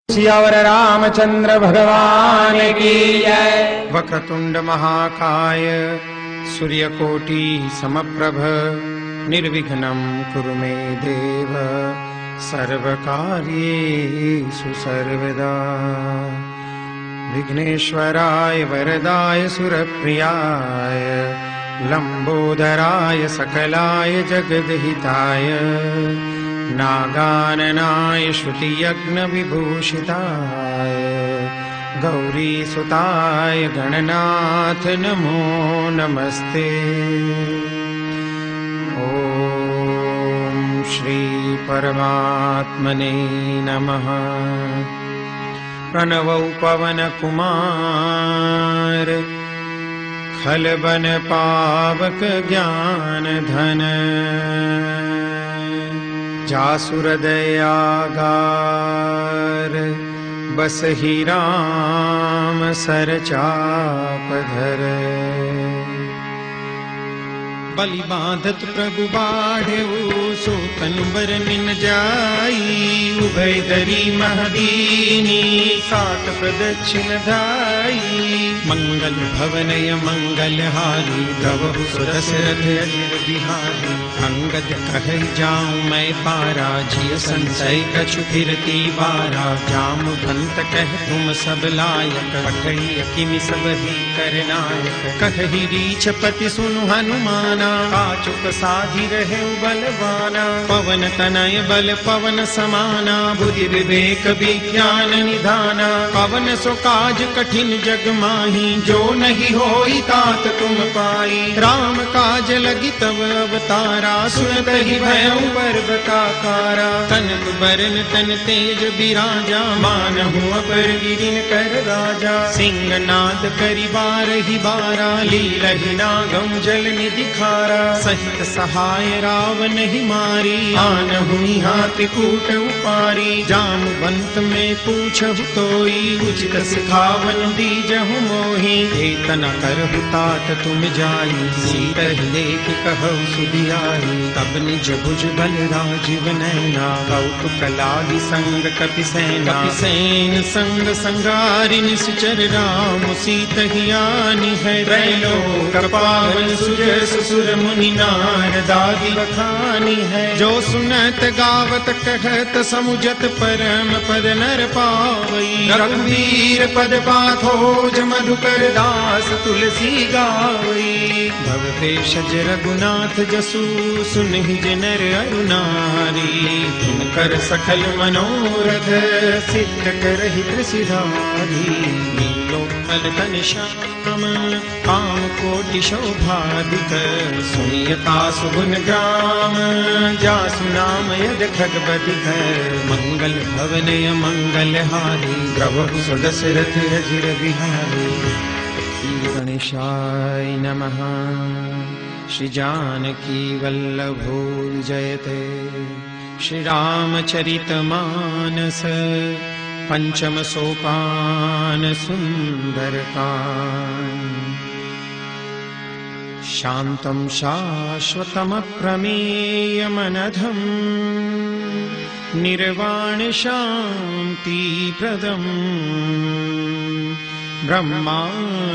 सियावर रामचंद्र भगवान की जय। वक्रतुंड महाकाय सूर्यकोटि समप्रभ निर्विघ्नं कुरु मे देव सर्वकार्येषु सर्वदा। विघ्नेश्वराय वरदाय सुरप्रियाय लंबोदराय सकलाय जगद्हिताय नागाननाय श्रुतियज्ञ विभूषिताय गौरीसुताय गणनाथ नमो नमस्ते। ओम श्री परमात्मने नमः। प्रणवौ पवन कुमार खलबन पावक ज्ञान धन जासुर दयागार बसहि राम सर चाप धर। बलि बांधत प्रभु बाढ़ेऊ सो तन बर निन जाई उभय दरी महदीनी सात प्रदक्षिण धाई। मंगल भवनय मंगल हारी गवहु सुरसरथ अजिर बिहारी। अंगद कहै जाऊं मैं पारा जिय संशय कछु फिरती बारा। जामवंत कह तुम सब लायक पठई किमि सब ही करनायक। कहहि रीछपति सुनु हनुमाना काचुक साधि रहे बलवाना। पवन तनय बल पवन समाना बुद्धि विवेक विज्ञान निधाना। पवन सो काज कठिन जग माही जो नहीं होई तात तुम पाई। राम काज लगी तब अवतारा सुनत ही भयउ पर्वताकारा। तनक बरन तन तेज बिराजा मानहु अपर गिरिन कर राजा। सिंहनाद करि बारहि बारा लीलहि नागम जल निधि खारा। सहित सहाय रावण ही मारी आनहु हाथी कूट उपारी। जामवंत में पूछहु तोई उचित सिखावन दीजहु मोहि। एतना करहु तात तुम जाई सीतहि लेख कहु सुधियाई। तब निज भुज बल राजीव नैना कौतुक लागी संग कपिसेना। कपिसेन संग संगारि निश्चर राम सीतहि आनी है। त्रैलोक पावन सुजस सुर मुनि नारदादि बखानी है। जो सुनत गावत कहत समुझत परम पद नर पावई। रघुवीर पद पाथोज मधुकर दास तुलसी गावई। भव भेषज रघुनाथ जसु सुनहि नर अरु नारी। कर सकल मनोरथ सिद्ध करहि त्रिशिधारी। नीलोत्पल तन श्याम काम कोटि शोभाधिक। सुनियता सुगुन ग्राम जासु नाम यद खगपतिक। मंगल भवनय मंगल हारी प्रभु सुदशरथ अजिर बिहारी। श्री गणेशाय नमः। श्री जानकी वल्लभो जयते। श्री रामचरित मानस पंचम सोपान सुंदरकांड। शांतं शाश्वतमप्रमेयमनघं निर्वाण शांति प्रदम्। ब्रह्मा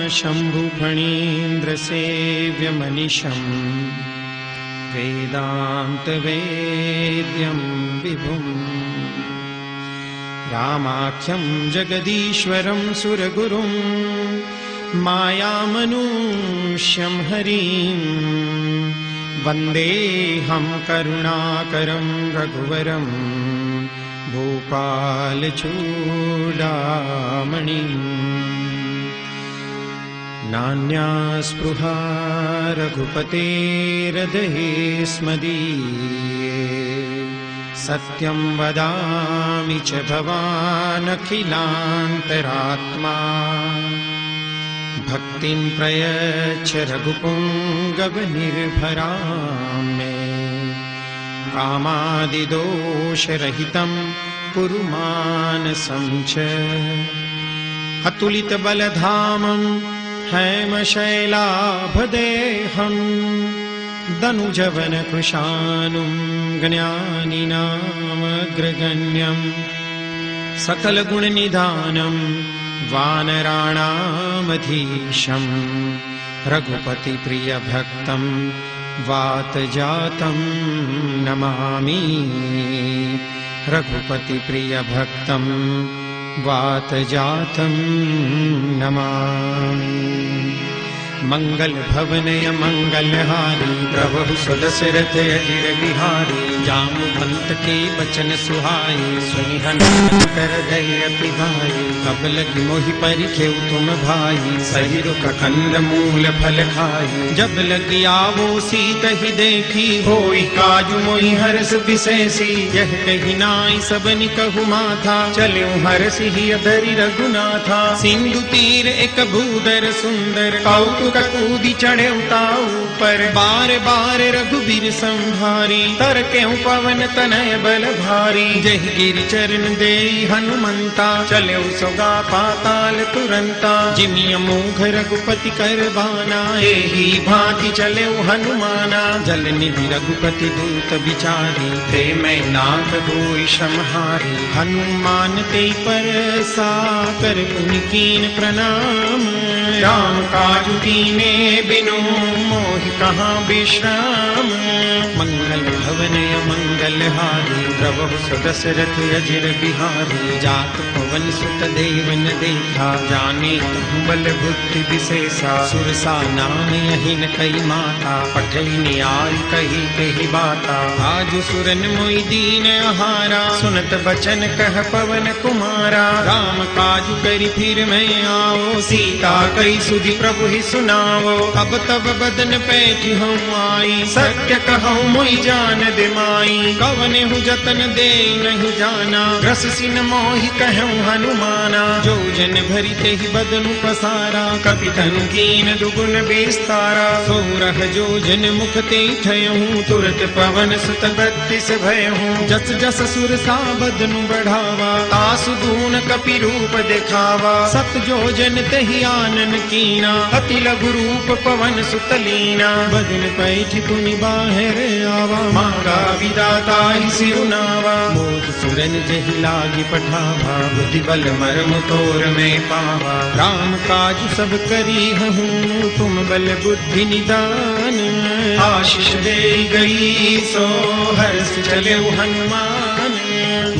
शंभु फणीन्द्र सेव्य मनीषं वेदांत वेद्यं विभुम्। रामाख्यं जगदीश्वरं सुरगुरुं मायामनुष्यं हरिं। वन्देऽहं करुणाकरं रघुवरं भूपालचूडामणिम्। नान्या स्पृहा रघुपतेर्हृदये स्मदीये। सत्यं वदामि च भवानखिलान्तरात्मा। भक्तिं प्रयच्छ रघुपुङ्गवनिर्भरां मे। कामादिदोषरहितं कुरु मानसं च। अतुलितबलधामं हैमशैलाभदेहं। दनुजवनकृशानुं ज्ञानिनामग्रगण्यं। सकल गुण निधानम वानराणामधीशम रघुपति प्रिय भक्तम वात जातम नमामि रघुपति प्रिय भक्तम वात जातम नमामि मंगल भवनय मंगलहारी प्रभु सुदशरथ अजिर बिहारी जामु पंत के बचन सुहाई सुनि हनुमान कर गए अति भाई कब लगी मोहि परिखेउ तुम भाई सही रुख कंद मूल फल खाई जब लगी आवो सीत ही देखी होई काजु मोहि हर्ष विशेषी यह कही नाई सबनि कहु माथा चल्यो हर्षि ही अधरि रघुनाथा सिंधु तीर एक भूधर सुंदर कौतुक कूदी चढ़े उताऊ पर बार बार रघुबीर संभारी तर क्यों पवन तनय बल भारी जय गिरि चरण दे हनुमंता चले सोगा पाताल तुरंता जिमिय मोघ रघुपति कर बाना एही भांति चले हनुमाना जल निधि रघुपति दूत विचारी प्रेम नाथ होई समहारी हनुमान ते पर साकर पुनिकीन प्रणाम राम काजु कीने बिनु मोहि कहाँ विश्राम मंगल भवनय मंगलहारी द्रवहु सुदशरथ अजिर बिहारी जात पवन सुत देवन देखा जाने तहु बल बुद्धि विशेषा सुरसा नाम यहिन कई माता पठई न्याय कही कही बाता आज सुरन मोहि दीन आहारा सुनत बचन कह पवन कुमारा राम काजु करि फिर मैं आओ सीता कई सुधि प्रभु ही सुनावो अब तब बदन पैठी हूँ आई सत्य कहूँ मोहि जान दे माई कवने हूँ जतन दे नहीं जाना रस सिन मोहि कहूँ हनुमाना जो जन भरी ते ही बदनु पसारा कपि तनु कीन दुगुन विस्तारा सोरह जो जन मुख ते ठयहूँ तुरत पवन सुत 32 भयहूँ जस जस सुर सा बदनु बढ़ावा तासु दून कपि रूप दिखावा सत जो जन ते ही आनन कीना अति लघु रूप पवन सुतलीना बदन पैठी पुनि बाहर आवा मांगा विदाता ही सिरुनावा मोद सुरन जहि लागी पठावा बुद्धि बल मर्म तोर में पावा राम काज सब करी हूँ तुम बल बुद्धि निदान आशीष दे गई सो हर्ष चले हनुमान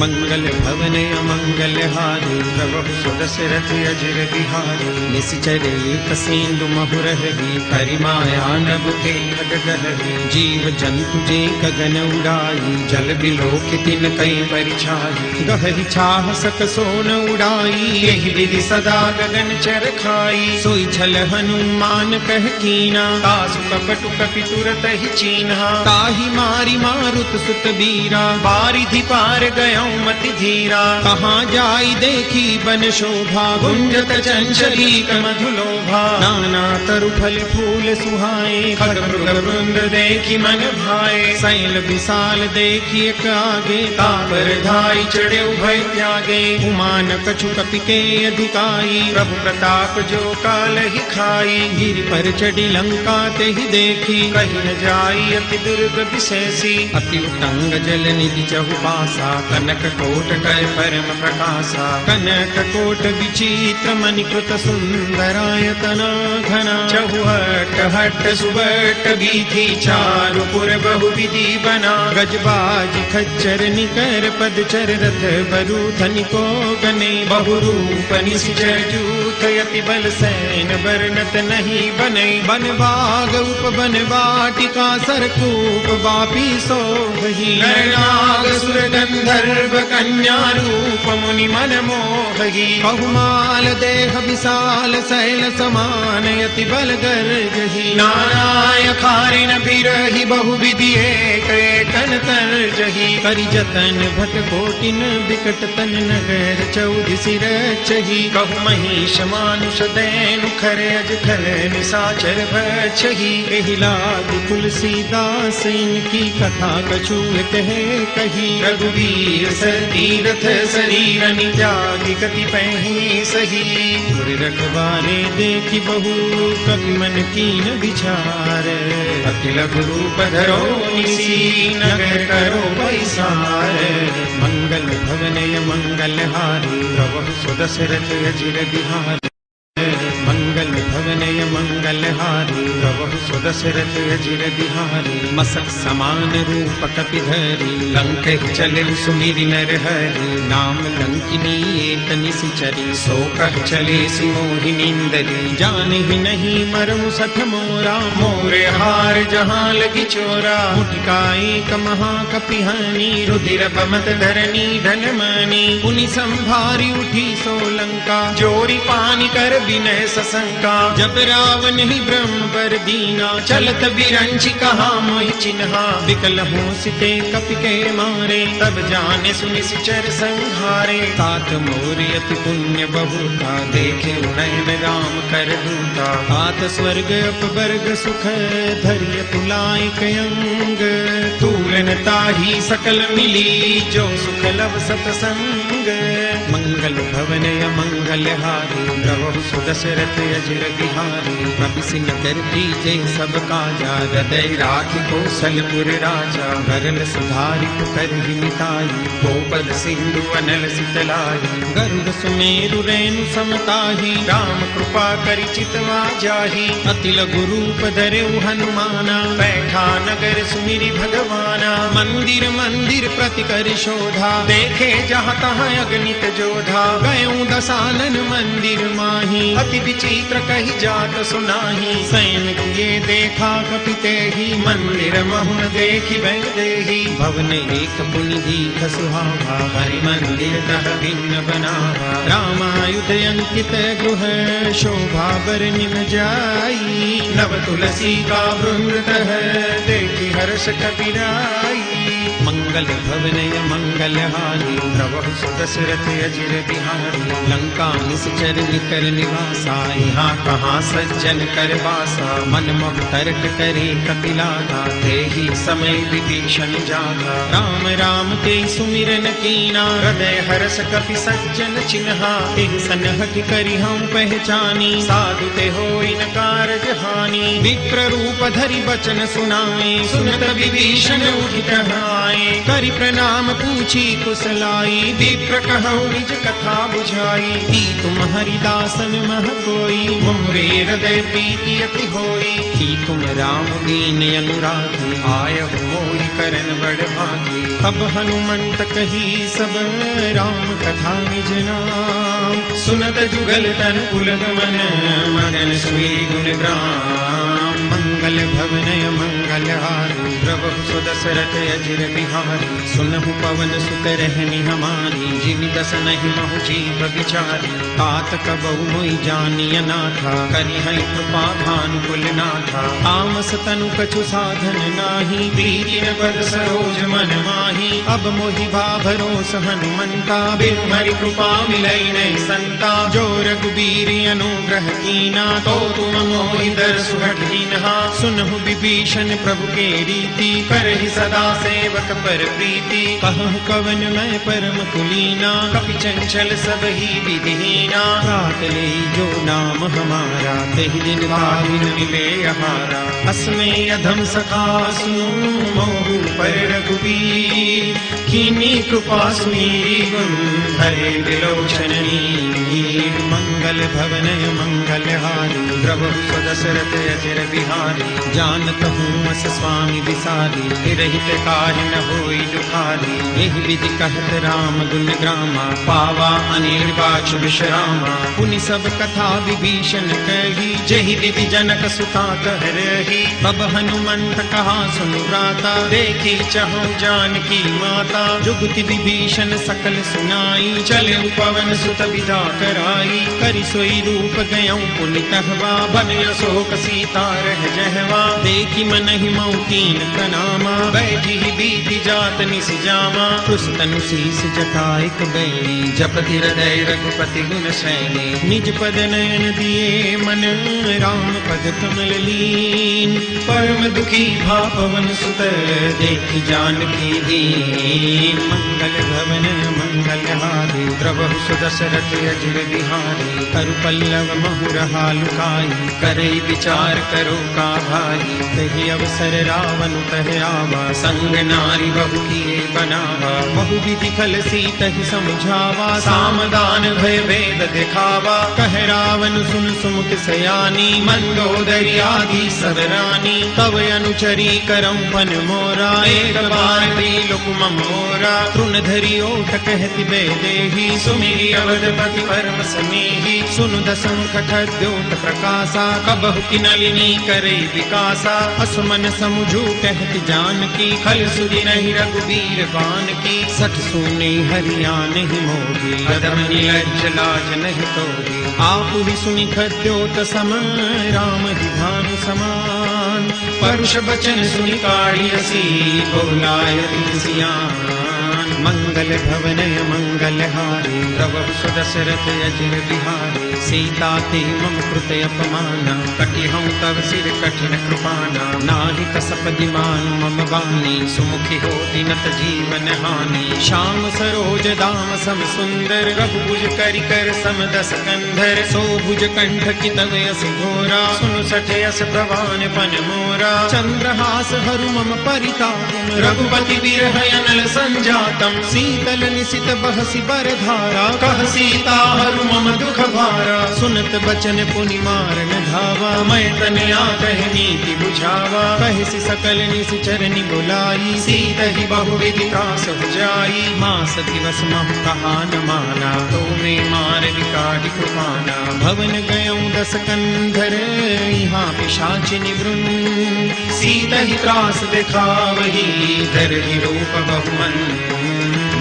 मंगल भवन अमंगल हारी प्रभु सुदशरथ अजिर बिहारी निश्चर एक सिंधु महुरहरी करिमाया नभ के खगगहरी जीव जंतु जे गगन उड़ाई जल बिलोक तिन कई परिछाई गहरी छाह सक सोन उड़ाई यही विधि सदा गगन चर खाई सोई छल हनुमान कह कीना तासु कपटु कपि तुरत ही चीन्हा ताहि मारी मारुत सुत बीरा बारिधि पार गयो मति धीरा कहाँ जाई देखी बन शोभा गुंजत चंचली मधुलोभा नाना तरु फल फूल सुहाए खग मृग वृंद देखी मन भाए शैल विशाल देखी एक आगे तापर धाई चढ़े उभय त्यागे उमान कछु कपि के अधिकाई प्रभु प्रताप जो काल ही खाई गिरि पर चढ़ी लंका ते ही देखी कहीं न जाई अति दुर्ग विशेषी अति उतंग जल निधि चहुपासा कनक कोट कर परम प्रकाशा कनक कोट विचित्र मणिकृत सुंदरायतना घना चहुहट हट सुबट बीथी चारु पुर बहु विधि बना गजबाज खच्चर निकर पदचर रथ बरु धनिको गने बहु रूप निश्चर जूथ यति बल सैन बरनत नहीं बने बन बाग उप बन वाटिका सरकूप बापी सोही नाग सुर गंधर्व कन्या रूप मुनि मन मोही बहुमाल देह विशाल शैल समान यति बल गर्जहि नाराय खारिन बिरहि बहु विधि एक एकन तरजहि करि जतन भट कोटिन बिकट तन नगर 14 सिर चही कहु महिष मानुष दैनु खर अज खल निसाचर भक्षहि एहि लाग तुलसीदास इनकी कथा कछु कहे कही रघुवीर तीरथ शरीरनि त्यागी कति पहि सही। गुर रखवारे देखि बहु कवि मन कीन विचार, अति लघु रूप धरो निसी नगर करो पैसार। मंगल भवनय मंगलहारी प्रभु सुदशरथ अजिर बिहारी। मंगल भवनय मंगलहारी प्रभु सुदशरथ अजिर बिहारी। मसक समान रूप कपिधरी लंक चले सुमिरि नर हरि। नाम लंकिनी एक निशिचरी सो कह चले सिमोहिनींदरी। जान ही नहीं मरमु सठ मोरा मोरे हार जहाँ लगी चोरा। मुठका एक महाकपिहानी रुधिर बमत धरनी धन मानी। पुनि संभारी उठी सोलंका जोरी पानी कर विनय सशंका। जब रावण ही ब्रह्म पर दीना चलत बिरंची कहा मोहि चिन्हा। विकल हो सिते कपि के मारे तब जाने सुनि सिचर संहारे। तात मोर अति पुण्य बहुता देखे नयन राम कर दूता। तात स्वर्ग अपवर्ग सुख धैर्य तुलाय कयंग। तूलन ताही सकल मिली जो सुख लव सतसंग। मंगल भवनय मंगलहारी प्रभु सुदशरथ अजिर बिहारी। प्रभु नगर दीजे सब काजा हृदय राखि कौशलपुर राजा। गरल सुधारि पुकर मिताई गोपद सिंधु अनल सितलाई। गरुड़ सुमेरु रेणु समताही राम कृपा करि चितवा जाही। अति लघु रूप धरेउ हनुमाना बैठा नगर सुमिरि भगवाना। मंदिर मंदिर प्रति कर शोधा देखे जहाँ तहाँ अगणित जोधा। गयऊँ दसानन मंदिर माही अति विचित्र कही जात सुनाही। सैन किए देखा कपिते ही मंदिर महुन देखि बैदेही। भवन एक पुनि दीख सुहावा हरि मंदिर तह भिन्न बनावा। रामायुध अंकित गृह शोभा बरनिम जाई। नव तुलसी का वृंद तह देखि हर्ष कपिराई। मंगल भवनय मंगलहारी प्रभु सुदशरथ अजिर बिहारी। लंका निश्चर निकर निवासा यहाँ कहाँ सज्जन कर वासा। मन मोह तर्क करे कपिलागा तेहि समय विभीषण जागा। राम राम ते सुमिरन कीना हृदय हर्ष कपि सज्जन चिन्हा। तेहि सनहठ करि हम पहचानी साधु ते होई न कारज हानि। विप्र रूप धरि बचन सुनाए सुनत विभीषण उठि कहाए। करि प्रणाम पूछी कुशलाई विप्र कहौ निज कथा बुझाई। की तुम हरिदासन मह कोई मोरे हृदय प्रीति अति होई। की तुम राम दीन अनुरागी आय मोहि करन बड़ भागी। तब हनुमंत कही सब राम कथा निज नाम। सुनत जुगल तन पुलक मन मगन सुई गुण ग्राम। मंगल भवनय मंगलहारी प्रभु सुदशरथ अजिर बिहारी। सुनहु पवन सुत रहनि हमारी जिमि दस नहीं महु जीव बिचारी। तात कबहु मोहि जानिय नाथा करिहै कृपा भानुकुल नाथा। तामस तनु कछु साधन नाही प्रीति न पद सरोज मन माही। अब मोहि भरोस हनुमंता बिनु हरि कृपा मिलै नहीं संता। जो रघुबीर अनुग्रह कीना तो तुम मोहि दरसु हठीनहा। सुनहु विभीषण प्रभु के रीति करहि सदा सेवक पर प्रीति। कहु कवन मैं परम कुलीना कपि चंचल सब ही विधिहीना। रात ले जो नाम हमारा तेहि दिन पाविन मिले आहारा। अस्मे अधम सखा सुनु मोहु पर रघुबीर। कीनी कृपा सुमीरी गुण हरे विलोचन नीर। मंगल भवनय मंगलहारी प्रभु सुदशरथ अजिर बिहारी। जानत हूँ अस स्वामी विसारी रहित काहि न होई दुखारी। एहि विधि कहत राम गुण ग्रामा पावा अनिर्वाच विश्रामा। पुनि सब कथा विभीषण कही जहि विधि जनक सुता कह रही। तब हनुमंत कहा सुनु भ्राता देखी चहु जानकी माता। जुगति विभीषण सकल सुनाई चले पवन सुत विदा कराई। करि देखी सोई रूप गयऊ पुनितहवा बन अशोक सीता रह जहवा देखी मन ही मऊकीन कनामा बैठी ही बीती जात निस जामा पुस्तनु शीस जटाइक बैरी जपति हृदय रघुपति गुण सैनी निज पद नयन दिए मन राम पद कमल लीन परम दुखी भा पवन सुत देखी जानकी दीन मंगल भवन मंगल हारी द्रवहु सुदशरथ अजिर बिहारी करु पल्लव महुरहा लुकाई करई विचार करो का भाई कही अवसर रावण कह आवा संग नारी बहु किए बनावा बहु विधि खल सीत ही समझावा सामदान भय वेद दिखावा कह रावण सुन सुमुख सयानी मंदोदरी आदि सब रानी तव अनुचरी करम पन मोरा एक बार लोक मोरा तृण धरी ओट कहति बेदेही सुमिरी अवधपति परम समीही सुनु दसंख द्योत प्रकाशा कबहु की नलिनी करे विकासा असमन समुझू कहति जानकी खल सुधि नहीं रघुबीर बान की सठ सुने हरियाण ही मोगी अदम निलज्ज लाज नहीं तोगी आप ही सुनि खद्योत सम राम ही भानु समान परुष बचन सुनि काढ़ियसी बोलाय सियान मंगल भवनय मंगल हारी द्रवहु सुदशरथ अजिर बिहारी सीता ते मम कृत अपमाना कटि हूँ तव सिर कठिन कृपाना नाहि कसप दिमानु मम वाणी सुमुखी हो दिनत जीवन हानि श्याम सरोज दाम सम सुंदर रघुभुज करि कर सम दस कंधर सो भुज कंठ की तव यस घोरा सुनु सठ यस प्रवान पन मोरा चंद्रहास हरु मम परिताप रघुपति विरह अनल संजातम शीतल निशित बहसी बर धारा कह सीता हरु मम दुख भारा सुनत बचन पुनि मारन धावा मैं तनया कह नीति बुझावा कहसी सकल निस चरनि बुलाई सीत ही बहु विधि त्रास जाई मास दिवस महु कहा न माना तो में मार विकाटि कृपाना भवन गयऊँ दस कंधर यहाँ पिशाचिनि वृंद सीत ही त्रास दिखावही धर ही रूप बहुमन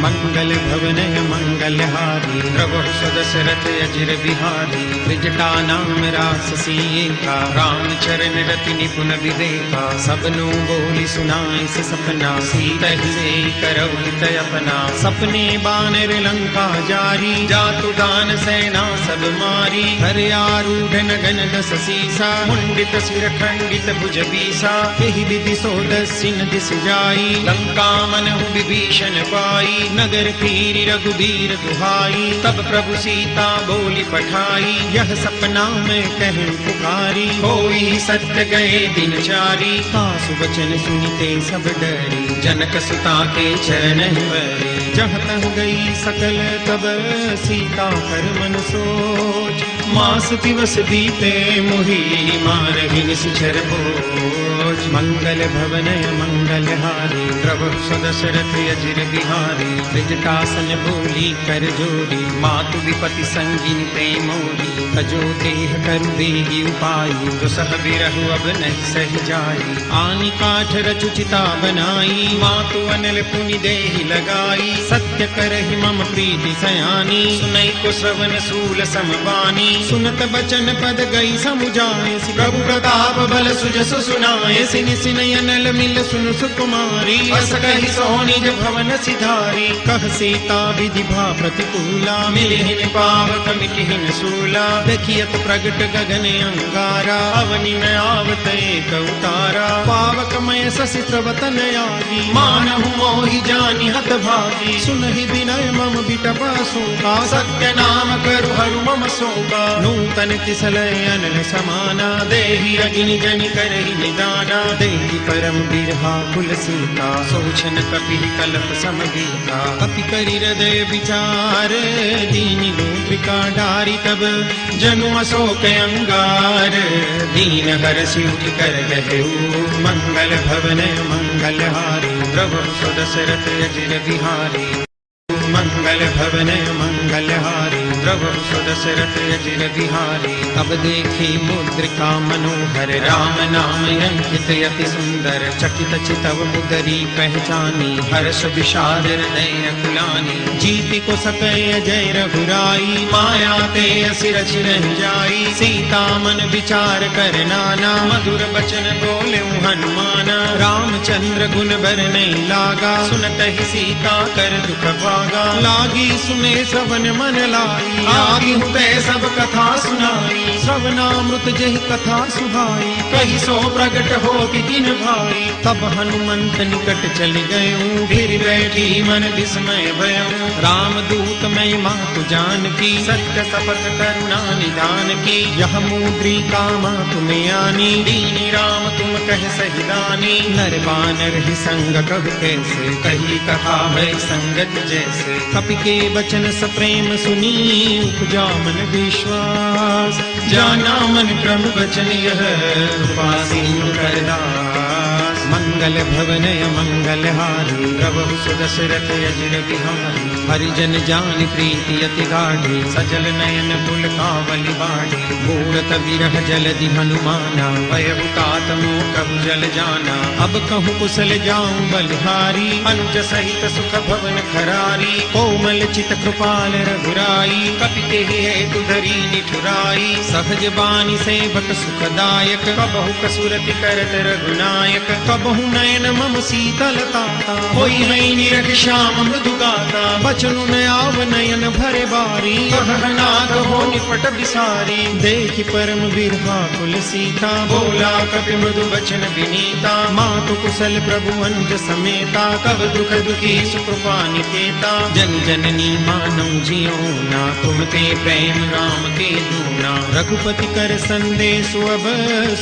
मंगल भवनय मंगल हारी द्रवहु सुदशरथ अजिर बिहारी त्रिजटा नाम राससी एका राम चरण रति निपुण विवेका सबनु बोली सुनाई से सपना सीत ही से करौ हित अपना सपने बानर लंका जारी जातु दान सेना सब मारी हर आरूढ़ नगन दस सीसा मुंडित सिर खंडित भुज बीसा यही विधि सो दस्सिन दिस जाई लंका मनहु विभीषण पाई नगर फिरी रघुबीर दुहाई तब प्रभु सीता बोली पठाई यह सपना में कहूँ पुकारी कोई सत्य गए दिन चारी कासु वचन सुनते सब डरी जनक सुता के चरण वरी जह तह गई सकल तब सीता कर मन सोच मास दिवस बीते मोही मारहि निश्चर बोझ मंगल भवनय मंगल हारी द्रवहु सुदशरथ अजिर बिहारी त्रिजटासन बोली कर जोरी मातु विपति संगिनी ते मोरी तजो देह करु बेगी उपाई दुसह बिरहु अब नहीं सह जाई आनि काठ रचुचिता बनाई मातु अनल पुनि देहि लगाई सत्य करहि मम प्रीति सयानी सुनई को श्रवण सूल समबानी सुनत बचन पद गई समुझाए प्रभु प्रताप बल सुजस सुनाए सिनि सिनय अनल मिल सुन सुकुमारी अस कहि सोनिज भवन सिधारी कह सीता विधि भा प्रतिकूला मिलिहिन पावक मिटिहिन सूला देखियत प्रगट गगन अंगारा अवनि न आवत एक उतारा पावक मय ससि स्रवतन आगी मानहु मोहि जानि हत भागी सुनहि विनय मम बिटपा शोका सत्य नाम करु हरु मम शोका नूतन किसलय अनल समाना देहि अग्नि जनि करहि निदाना देहि परम बिरहा कुल सीता सोचन कपि कलप समगीता कपि करि हृदय विचार दीनि लोत्रिका डारी तब जनु अशोक अंगार दीन हरषि उठि कर गहेऊ मंगल भवनय मंगल हारी द्रवहु सुदशरथ अजिर बिहारी मंगल भवनय मंगल हारी प्रभु सुदशरथ अजिर बिहारी। अब देखी मुद्रिका मनोहर, राम नाम अंकित अति सुंदर। चकित चितव मुदरी पहचानी, हर्ष विषाद हृदय अकुलानी। जीति को सकय जय रघुराई, माया ते असि रचि नहीं जाई। सीता मन विचार कर नाना, मधुर बचन बोले हनुमाना। रामचंद्र गुण बर नहीं लागा, सुनत ही सीता कर दुख भागा। लागी सुने श्रवण मन लाई, आगी हुते सब कथा सुनाई। श्रवणामृत जहि कथा सुहाई, कही सो प्रगट हो किन भाई। तब हनुमंत निकट चल गए, फिर बैठी मन विस्मय भयऊ। राम दूत मैं मातु जान की, सत्य शपथ करुणा निधान की। यह मुद्रिका मातु में आनी, दीनी राम तुम कह सही दानी। नर बानर ही संग कब कैसे, कही कथा भय संगत जैसे। कपि के वचन सप्रेम सुनी, उपजा मन विश्वास। जाना मन क्रम वचन यह, उपासीन करदास। मंगल भवनय मंगलहारी, प्रभु सुदशरथ अजिर बिहारी। हरिजन जान प्रीति अति गाढ़ी, सजल नयन पुलकावली बाढ़ी। मूढ़त विरह जलधि हनुमाना, भयभुतात मोह कबु जल जाना। अब कहूँ कुशल जाऊं बलिहारी, अनुज सहित सुख भवन खरारी। कोमल चित कृपाल रघुराई, कपि तेहि हेतु धरी निठुराई। सहज बानी सेवक सुखदायक, कबहु कसुरति करत रघुनायक। कबहु नयन मम शीतलता, होई है निरख श्याम मृदु गाता। बचनु न आव नयन भरे बारी, कहनाथ हो निपट बिसारी। देखि परम बिरहा कुल सीता, बोला कपि मृदु बचन विनीता। मातु कुशल प्रभु अंज समेता, कब दुख दुखी सुकृपा निकेता। जन जननी मानौ जियो ना, तुम ते प्रेम राम के दूना। रघुपति कर संदेश अब,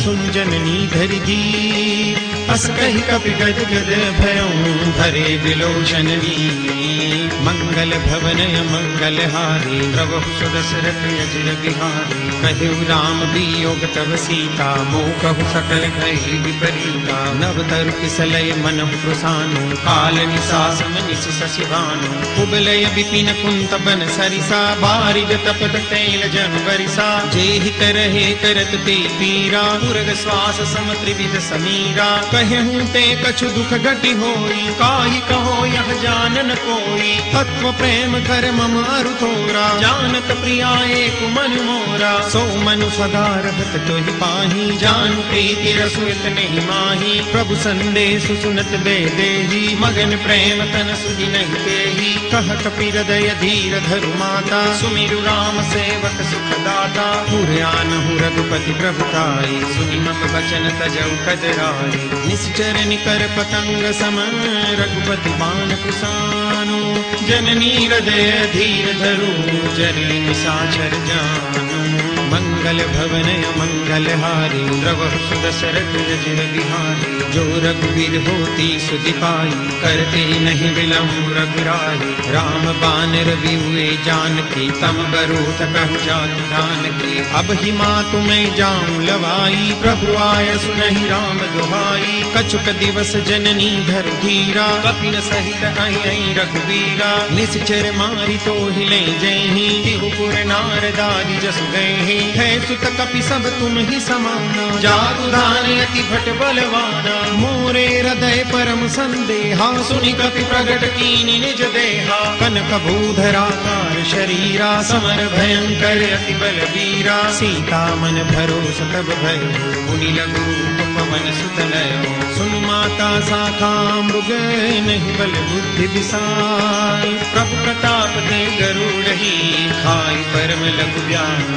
सुन जननी धरि धीर। अस कहि कपि गद गद भयऊ, धरे विलोचन वीर। मंगल भवनय मंगलहारी, प्रभु सुदशरथ अजिर बिहारी। कहु राम वियोग तब सीता, मोह सकल भय विपरीता। नव तरु किसलय मनहु प्रसानु, काल निसासम निस शशि भानु। कुबलय विपिन कुंत बन सरिसा, बारिज तपत तैल जन बरिसा। जेहि तरहे करत ते पीरा, उर्ग श्वास सम त्रिविध समीरा। कहूँ ते कछु दुख घटि होई, काहि कहो यह जानन कोई। तत्व प्रेम कर मम अरु थोरा, जानत प्रिया एक मन मोरा। सो मनु सदा रहत तोहि पाही, जानु प्रीति रसुत नहीं माही। प्रभु संदेश सुनत बे देही, मगन प्रेम तन सुधि नहीं तेही। कह कपि हृदय धीर धरु माता, सुमिरु राम सेवक सुखदाता। पुरयानहु रघुपति प्रभुताई, सुनि मम वचन तजौ कदराई। निश्चर निकर पतंग सम, रघुपति बाण कुसानो। जननी हृदय धीर धरु, जनि निशाचर जानो। मंगल भवनय मंगलहारी, प्रभु सुदशरथ अजिर बिहारी। जो रघुवीर होती सुधि पाई, करते नहीं विलम्ब रघुराई। राम बानर बिहुए जानकी, तम बरूथ कहु जाति जानकी। अब ही मातु मैं जाऊं लवाई, प्रभु आय सुनहि राम दुहाई। कछुक दिवस जननी धर धीरा, कपिन सहित आई रघुवीरा। निश्चर मारि तो हिले जयहि, तिहुपुर नारदारि जसु गए। है सुत कपि सब तुम ही समाना, जादू दान अति भट बलवाना। मोरे हृदय परम संदेहा, सुनि कपि प्रगट कीनि निज देहा। कनक भूधराकार शरीरा, समर भयंकर अति बलवीरा। सीता मन भरोस तब भयो, मुनि लघु पवन सुत लयो। सुन माता शाखा मृग, नहीं बल बुद्धि विशाल। प्रभु प्रताप दे गरुड़हि, खाई परम लघु व्याल।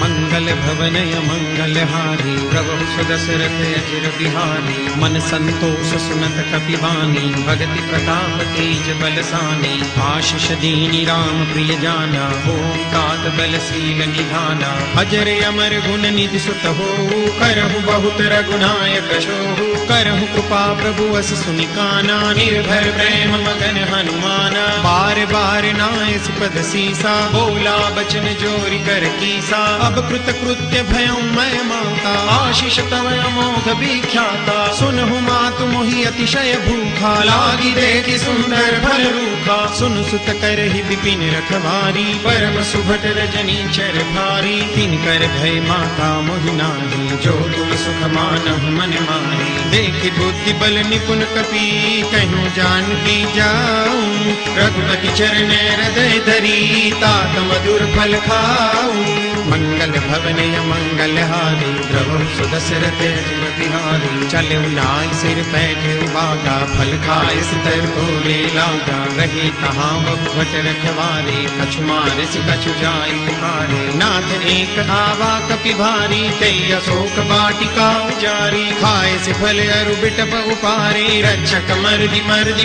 मंगल भवनय मंगलहारी, प्रभु सुदशरथ अजिर बिहारी। मन संतोष सुनत कपि बानी, भगति प्रताप तेज बलसानी। आशीष दीनी राम प्रिय जाना, होम तात बलशील निधाना। अजर अमर गुण निधि सुत हो, करहु बहुत रघुनायक शोहु। करहु कृपा प्रभु अस सुनि काना, निर्भर प्रेम मगन हनुमाना। बार बार नाम खाए सुपद सीसा, बोला बचन जोरी कर कीसा, अब कृत कृत्य भयं मैं माता, आशीष तव अमोघ विख्याता, सुनहु मातु मोहि अतिशय भूखा, लागी देखि सुंदर फल रूखा, सुन सुत करहि विपिन रखवारी, परम सुभट रजनी चर भारी, तिन कर भय माता मोहि नाही, जो तुम सुख मानहु मन मारी, देखि बुद्धि बल निपुण कपि, कहूँ जानकी जाऊं, रघुपति चरण हृदय धरी, तात मधुर फल खाऊं, मंगल भवन मंगल हारी, द्रवहु सुदशरथ अजिर बिहारी, चले नाय सिर बैठे बागा, फल खाए सितर तोरे लागा, रही तहाँ बहुभट रखवारे, कछु मारे से कछु जाय पुकारे, नाथ एक आवा कपि भारी, कई अशोक वाटिका उजारी, खाए से फल अरु बिटप उपारे, रक्षक मर्दि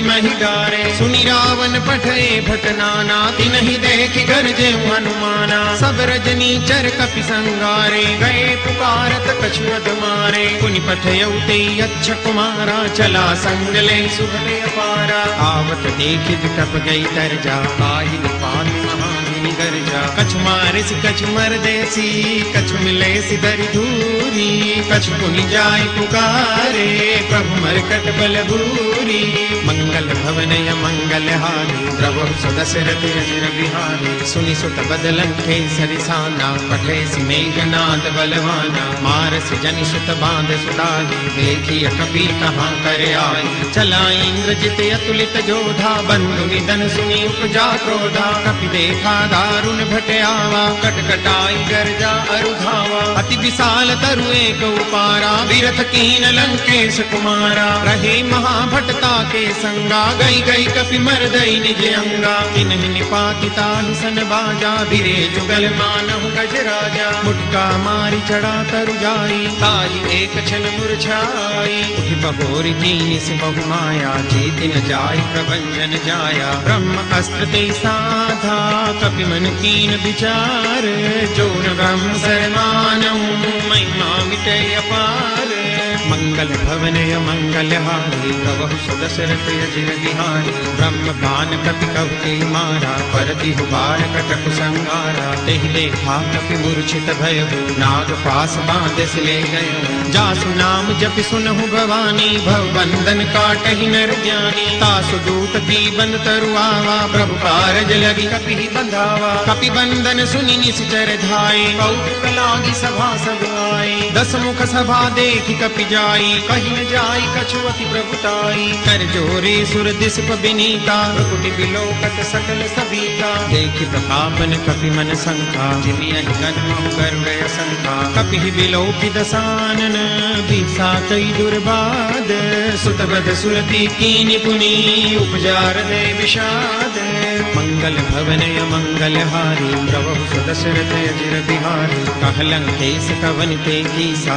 महि डारे, सुनि रावण पठे भट नाना, तिनहि देखि गरजे हनुमाना, सब रजनी चर कपि संगारे, गए पुकारत कछुअद मारे, पुनि पठयउ तेई अच्छा कुमारा, चला संग ले सुभटे अपारा, आवत देखि बिटप गई तरजा, आहि पाति महामुनि गर्जा, कछु मारे सि कछु मर देसी, कछु मिले सि दरि धूरी, कछु पुनि जाय पुकारे, प्रभु मरकट बल भूरी, मंगल भवन मंगल हारी, द्रवहु सुदशरथ अजिर बिहारी, सुनि सुत बदलन केसरि साना, पठे सि मेघनाद बलवाना, मारस जनि सुत बांध सुताही, देखी कपि कहाँ कर आई, चला इंद्रजित अतुलित जोधा, बंधु निधन सुनि उपजा क्रोधा, कपि देखा दारुण भट आवा, कटकटाई गर्जा अरुधावा, अति विशाल तरु एक उपारा, विरथ कीन लंकेश कुमारा, रहे महाभटता के संगा, गई गई कपि मरदई निज अंगा, किन्हि निपाति ताहि सन बाजा, बिरे जुगल मानहु गज राजा, मुटका मारी चढ़ा तरु जाई, ताहि एक क्षण मुरझाई, उठि बहोरि कीनि से बहु माया, जीति न जाय प्रभंजन जाया, ब्रह्म अस्त्र ते साधा, कपि मन कीन विचार, जो न ब्रह्म शरमानहु, महिमा मिटै अपार, मंगल भवन मंगल हारी, प्रभु सुदशरथ अजिर बिहारी, ब्रह्म बान कपि कहु के मारा, परति हुबार कटक संगारा, तेहि देखा कपि मूर्छित भयहु, नाग पास बांधे से ले गयो, जासु नाम जपि सुनहु भवानी, भव बंधन काटहि नर ज्ञानी, तासु दूत दीबन तरु आवा, प्रभु कारज लगी कपि बंधावा, कपि बंधन सुनि निश्चर धाये, कौतुक लागी सभा सब आए, दस मुख सभा देखि कपि जाई, कहि न जाई कछु अति प्रभुताई, कर जोरे सुर दिस बिनीता, भ्रुकुटि बिलोकत सकल सबीता, देखि प्रतापन कपि मन शंका, जिमियहि गन्महु गर्व असंका, कपि बिलोकि दसानन, बिसा कई दुर्बाद, सुतवद सुरति कीनि पुनि, उपजा हृदय विषाद, मंगल भवन मंगल हारी, प्रभु सुदशरथ अजिर बिहारी, कह लंकेश कवन ते कीसा,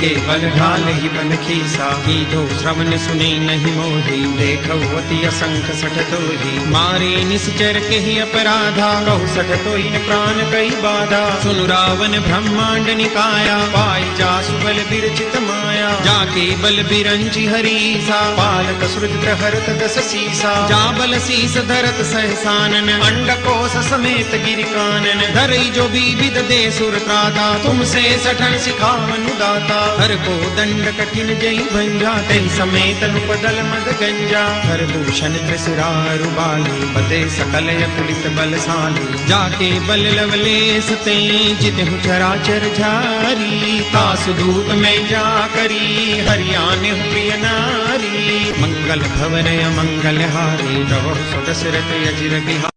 के बल ढाल ही बन खीसा, कीधो श्रवण सुने नहीं मोही, देखौ अति असंख सठ तोही, मारे निश्चर के ही अपराधा, कहु सठ तोहि न प्राण कई बाधा, सुनु रावण ब्रह्मांड निकाया, पाई जासु बल बिरचित माया, जाके बल बिरंचि हरीसा, पालक सृज हरत दस सीसा, जा बल शीस धरत सहसानन, अंडकोश समेत गिरि कानन, धरई जो विविध दे सुर त्राता, तुमसे सठन सिखावनु दाता, हर को दंड कठिन जई भंजा, तई समेत नुपदल मद गंजा, हर दूषण त्रिसुरारु बाली, बदे सकल अतुलित बलशाली, जाके बल लवलेस ते, जितहु चराचर झारी, तासु दूत में जा करी, हरियाने प्रिय नारी, मंगल भवन मंगल हारी, प्रभु सुदशरथ अजिर बिहारी,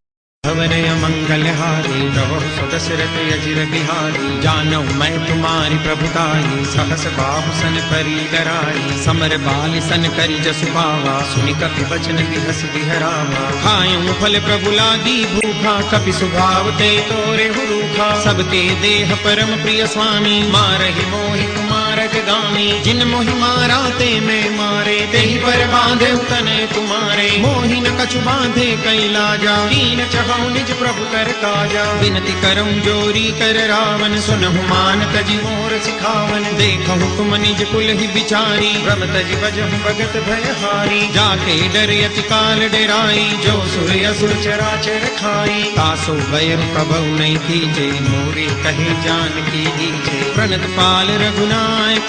भवन मंगल हारी, प्रभु सुदशरथ अजिर बिहारी, जानौ मैं तुम्हारी प्रभुताई, सहस बाहु सन परी डराई, समर बाल सन करी जसु पावा, सुनि कपि बचन बिहस बिहरावा, खायूं फल प्रभु लागी भूखा, कपि सुभाव ते तोरे रूखा, सबके देह परम प्रिय स्वामी, मारहि मोहि कुमार तारक गामी। जिन मोहि मारा ते मैं मारे, तेहि पर बांधे तने तुम्हारे। मोहि न कछु बांधे कई लाजा, कीन चहु निज प्रभु कर काजा। विनती करऊं जोरी कर रावण, सुनहु मान तजि मोर सिखावन। देखहु तुम निज कुल ही बिचारी, भ्रम तजि बजहु भगत भयहारी। जाके डर यति काल डेराई, जो सुर असुर चराचर खाई। तासो भय प्रभु नहीं कीजे, मोरे कहे जानकी दीजे। प्रणत पाल रघुनायक,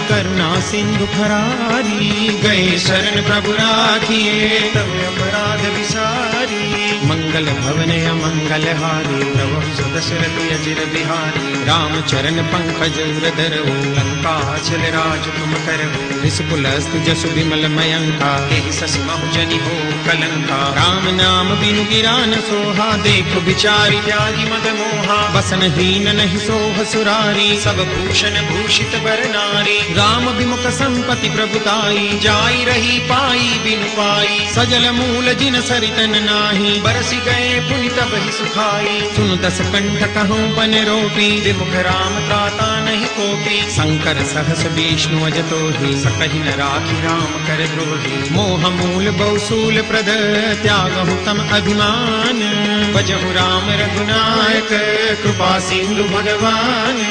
करुणा सिंधु खरारी। गए शरण प्रभु राखिए, तब अपराध विसारी। मंगल भवन अमंगल हारी, प्रभु सुदशरथ अजिर बिहारी। राम चरण पंकज धरऊ, लंका चल राज तुम करऊ। रिसपुलस्त जसु विमल मयंका, एहि ससि महु जनि हो कलंका। राम नाम बिनु गिरा न सोहा, देखो बिचारी त्यागी मद मोहा। बसन हीन नहीं सोह सुरारी, सब भूषण भूषित बर नारी। राम विमुख संपत्ति प्रभुताई, जाई रही पाई बिनु पाई। सजल मूल जिन सरितन नाही, बरसि गए पुनि तब ही सुखाई। सुन दस कंठ कहूँ बन रोपी, विमुख राम त्राता नहीं कोपी। शंकर सहस विष्णु अजतो ही, सकहि न राखी राम कर द्रोही। मोह मूल बहुसूल प्रद, त्यागहु तम अभिमान। भजहु राम रघुनायक, कृपा सिंधु भगवान।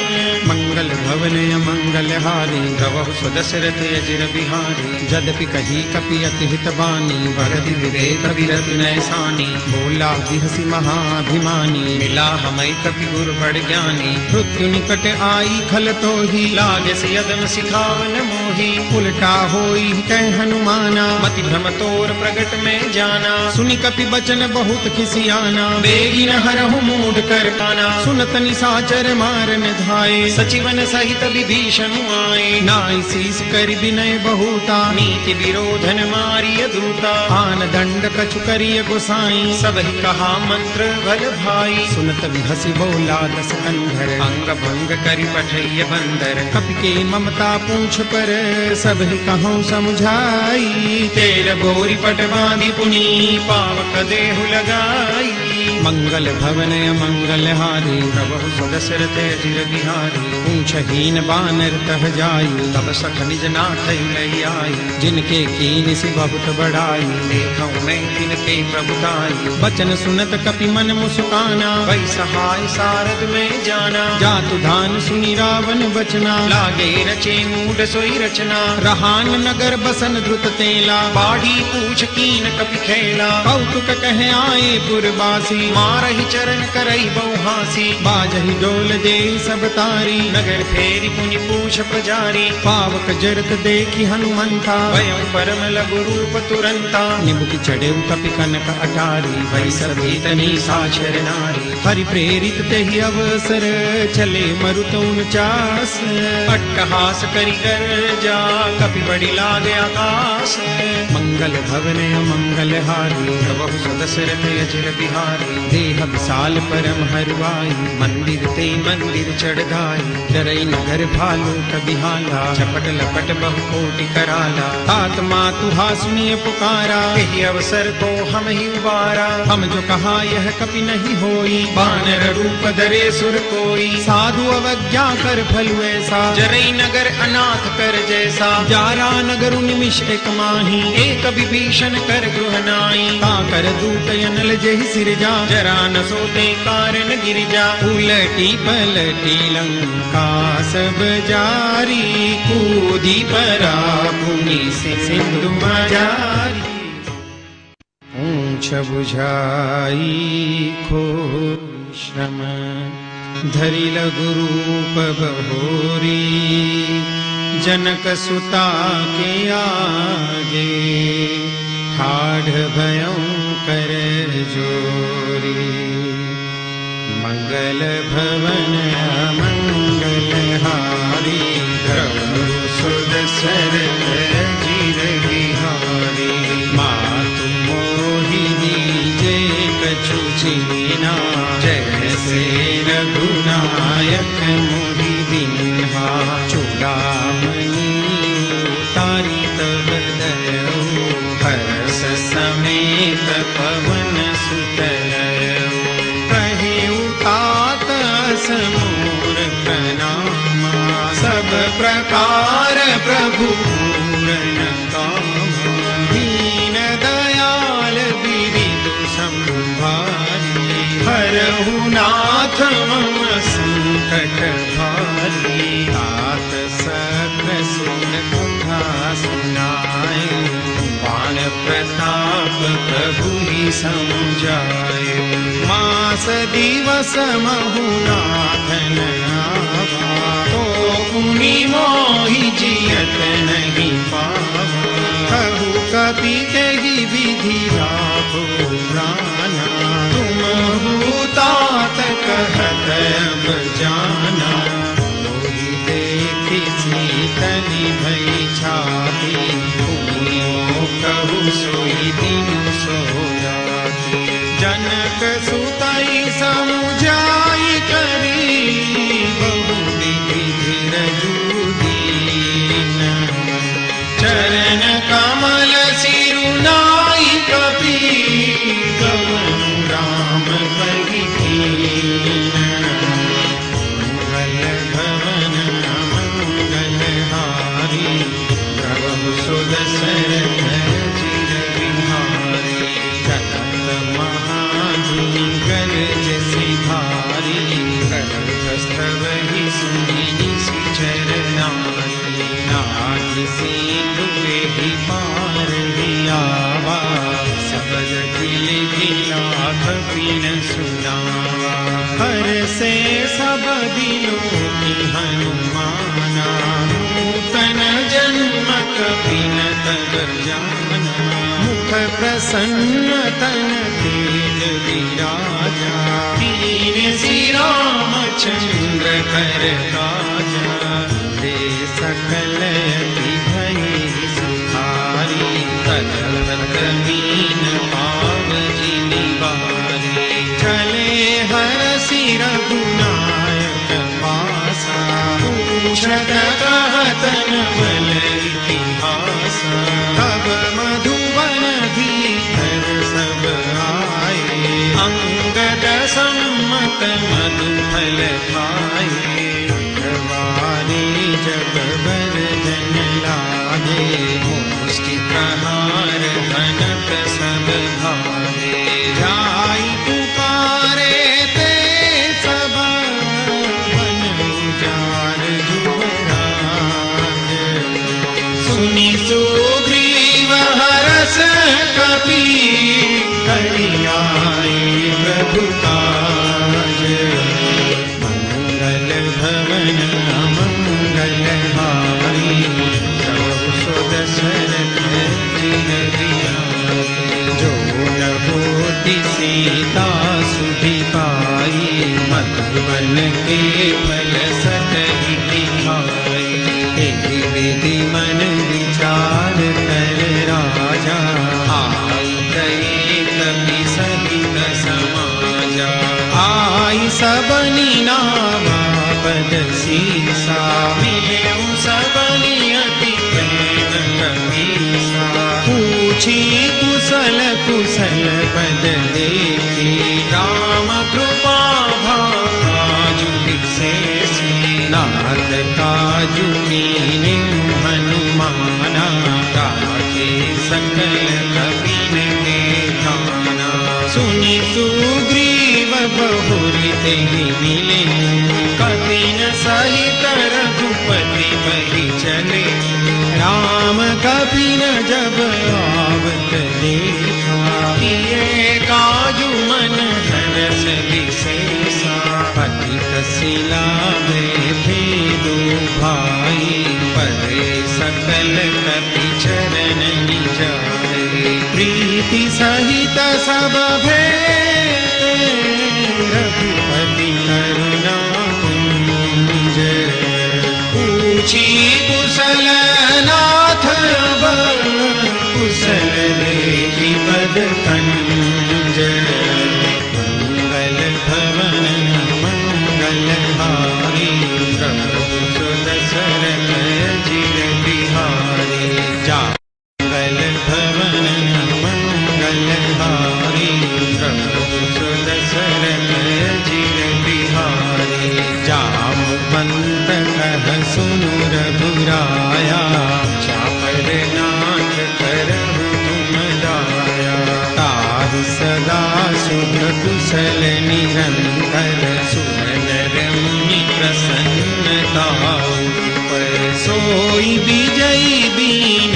मंगल भवन अमंगल हारी, गवहु सुदशरथ अजिर बिहारी। जदपि कही कपि अति हित बानी, भरति विवेक विरति नैसानी। बोला बिहसी महाभिमानी, मिला हमै कपि गुर बड़ ज्ञानी। मृत्यु निकट आई खल तो ही, लागे से यदम सिखावन मोही। उल्टा होई कह हनुमाना, मति भ्रम तोर प्रगट में जाना। सुनि कपि बचन बहुत खिसियाना, बेगी न हरहु मूढ़ कर काना। सुनत निशाचर मारन धाये, सचिवन सहित विभीषण आए। नाई शीस कर विनय बहुता, नीति विरोधन मारिय दूता। आन दंड कछु करिय गोसाई, सब ही कहा मंत्र भल भाई। सुनत हसी बोला दस कंधर, अंग भंग करि पठैय बंदर। कपि के ममता पूछ पर, सब ही कहूँ समझाई। तेल बोरी पट बांधी पुनी, पावक देहु लगाई। मंगल भवन अमंगल हारी, प्रभु सुदशरथ अजिर बिहारी। पूछहीन बानर तह जाई, तब सख निज नाथ लई आई। जिनके कीन सि बहुत बड़ाई, देखऊं मैं तिनके प्रभुताई। बचन सुनत कपि मन मुस्काना, वै सहाय सारद में जाना। जातु धान सुनि रावण बचना, लागे रचे मूढ़ सोई रचना। रहान नगर बसन द्रुत तेला, बाढ़ी पूछ कीन कपि खेला। कौतुक कहे आए पुरवासी, मारहि चरण करई बहुहासी। बाजहि डोल दे सब तारी, नगर फेरी पुनि पूछ पुजारी। पावक जरत देखि हनुमंता, भयं परम लघु रूप तुरंता। निबुक चढ़े कपि कनक अटारी, भई सभी तनी साक्षर नारी। हरि प्रेरित तेहि अवसर, चले मरुत 49। अट्टहास करि गर्जा, कपि बड़ी लागे आकाश। मंगल भवन अमंगल हारी, प्रभु सुदशरथ अजिर बिहारी। देह विशाल परम हरुआई, मंदिर ते मंदिर चढ़ गाई। डरई नगर भालू कबिहाला, चपट लपट बहु कोटि कराला। तात मातु हासुनिय पुकारा, यही अवसर को हम ही उबारा। हम जो कहा यह कपि नहीं होई, बानर रूप धरे सुर कोई। साधु अवज्ञा कर भलु ऐसा, जरई नगर अनाथ कर जैसा। जारा नगर निमिष एक माही, एक विभीषण कर गृह नाई। ता कर दूत अनल जहि सिरजा, जरा न सोते कारण गिरिजा। उलटी पलटी लंका सब जारी, कूदी परा पुनि सिंधु मजारी। ऊंच बुझाई घोर श्रम, धरि लघु रूप बहोरी। जनक सुता के आगे, ठाढ़ भयं कर जोरी। मंगल भवन अमंगल हारी, प्रभु सुदशरथ अजिर बिहारी। मातु मोहिनी जय कछु छीना, जैसे रघुनायक मोहि दीन्हा। चूड़ामणि उतारी तब दयऊ, हर्ष समेत पवन सुत लयऊ। कहे उतात समूर प्रणामा, सब प्रकार नाथ मम संकट भारी, तात सकल सुन कथा सुनाए, बाण प्रताप प्रभु ही समझाए। मास दिवस महु नाथ न आवा, तो पुनि मोहि जियत नहीं पावा। कहु कपि तेहि विधि लाभो प्राणा, तुम तात कहत अब जाना। लोहि देखि सीतनि भई छाती, पुनियो कहु सोई दिन सो राती। जनक सुतई समुझाई करी, बहु विधि धीरजु दीन। चरण कमल सिरुनाई कपि, गवनु राम कहि कीन। मंगल भवन मंगल हारी, प्रभु सुदशरथ चिर बिहारी। चलत महाधुनि गरजसि भारी, करतस्तवहि सुनि सुचर नारी। नाथ सिंधुहि पार हियावा, सब जटिल गिलाफ बिन सुनावा। हर से सब दिलों की हनुमाना, नूतन जन्म कपिन तब जाना। मुख प्रसन्न तन तेज विराजा, तीन सिराम चंद्र कर राजा। दे सकल अति भई सुखारी, तलत मीन पाव जिनि बारी। चले हर सिर रघुनायक पासा, पूछत कहत नवल इतिहासा। तब मधुबन धीर सब आए, अंगद सम्मत मधुफल खाए। वारी जब बरदन लागे, मुष्टि प्रहार घनत सब भागे। जाई पुकारे ते सब, बन उजार जुबराज। सुनि सुग्रीव हरष कपि, करि आए प्रभु काज। मंगल भवन मंगल हारी, प्रभु सुदशरथ चिर बिहारी। जो न होति सीता सुधि पाई, मधुबन के फल सतहि दिखाई। एहि विधि मन विचार कर राजा, आई गए कपि सहित समाजा। आई सबनि नावा पद सीसा, मिलेउ सबनि अति प्रेम कपीसा। पूछी कुशल कुशल पद देखी, राम कृपा भाजु विशेषी। नाथ काजु कीन्यु हनुमाना, राखे सकल कपिन के ध्याना। सुनि सुग्रीव बहुरि तेहि मिले, कपिन सहित रघुपति बहि चले। राम कपिन जब आवत देखा, किए काजु मन हरष विशेषा। पतित शिला बैठे दो भाई, परे सकल कपि चरण निजाए। प्रीति सहित सब भेटे, रघुपति करुणा कुंज। पूछी कुशल नाथ अब, कुशल देखि पद कंज। मंगल भवन मंगल हारी, प्रभु सुदशरथ चिर बिहारी। जा मंगल भवन मंगल हारी, प्रभु सुदशरथ चिर बिहारी। जामवंत कह सुनु रघुराया, चापर नाथ करहु तुम दाया। ताहि सदा शुभ कुशल निरंतर, पर सोई विजयी बीन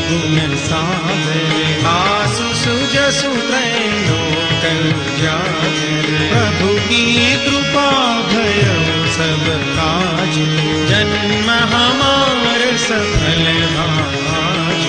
गुण सागर आसु सुजसु त्रैलोक उजागर प्रभु की कृपा भयो सब काज जन्म हमार सफल भाज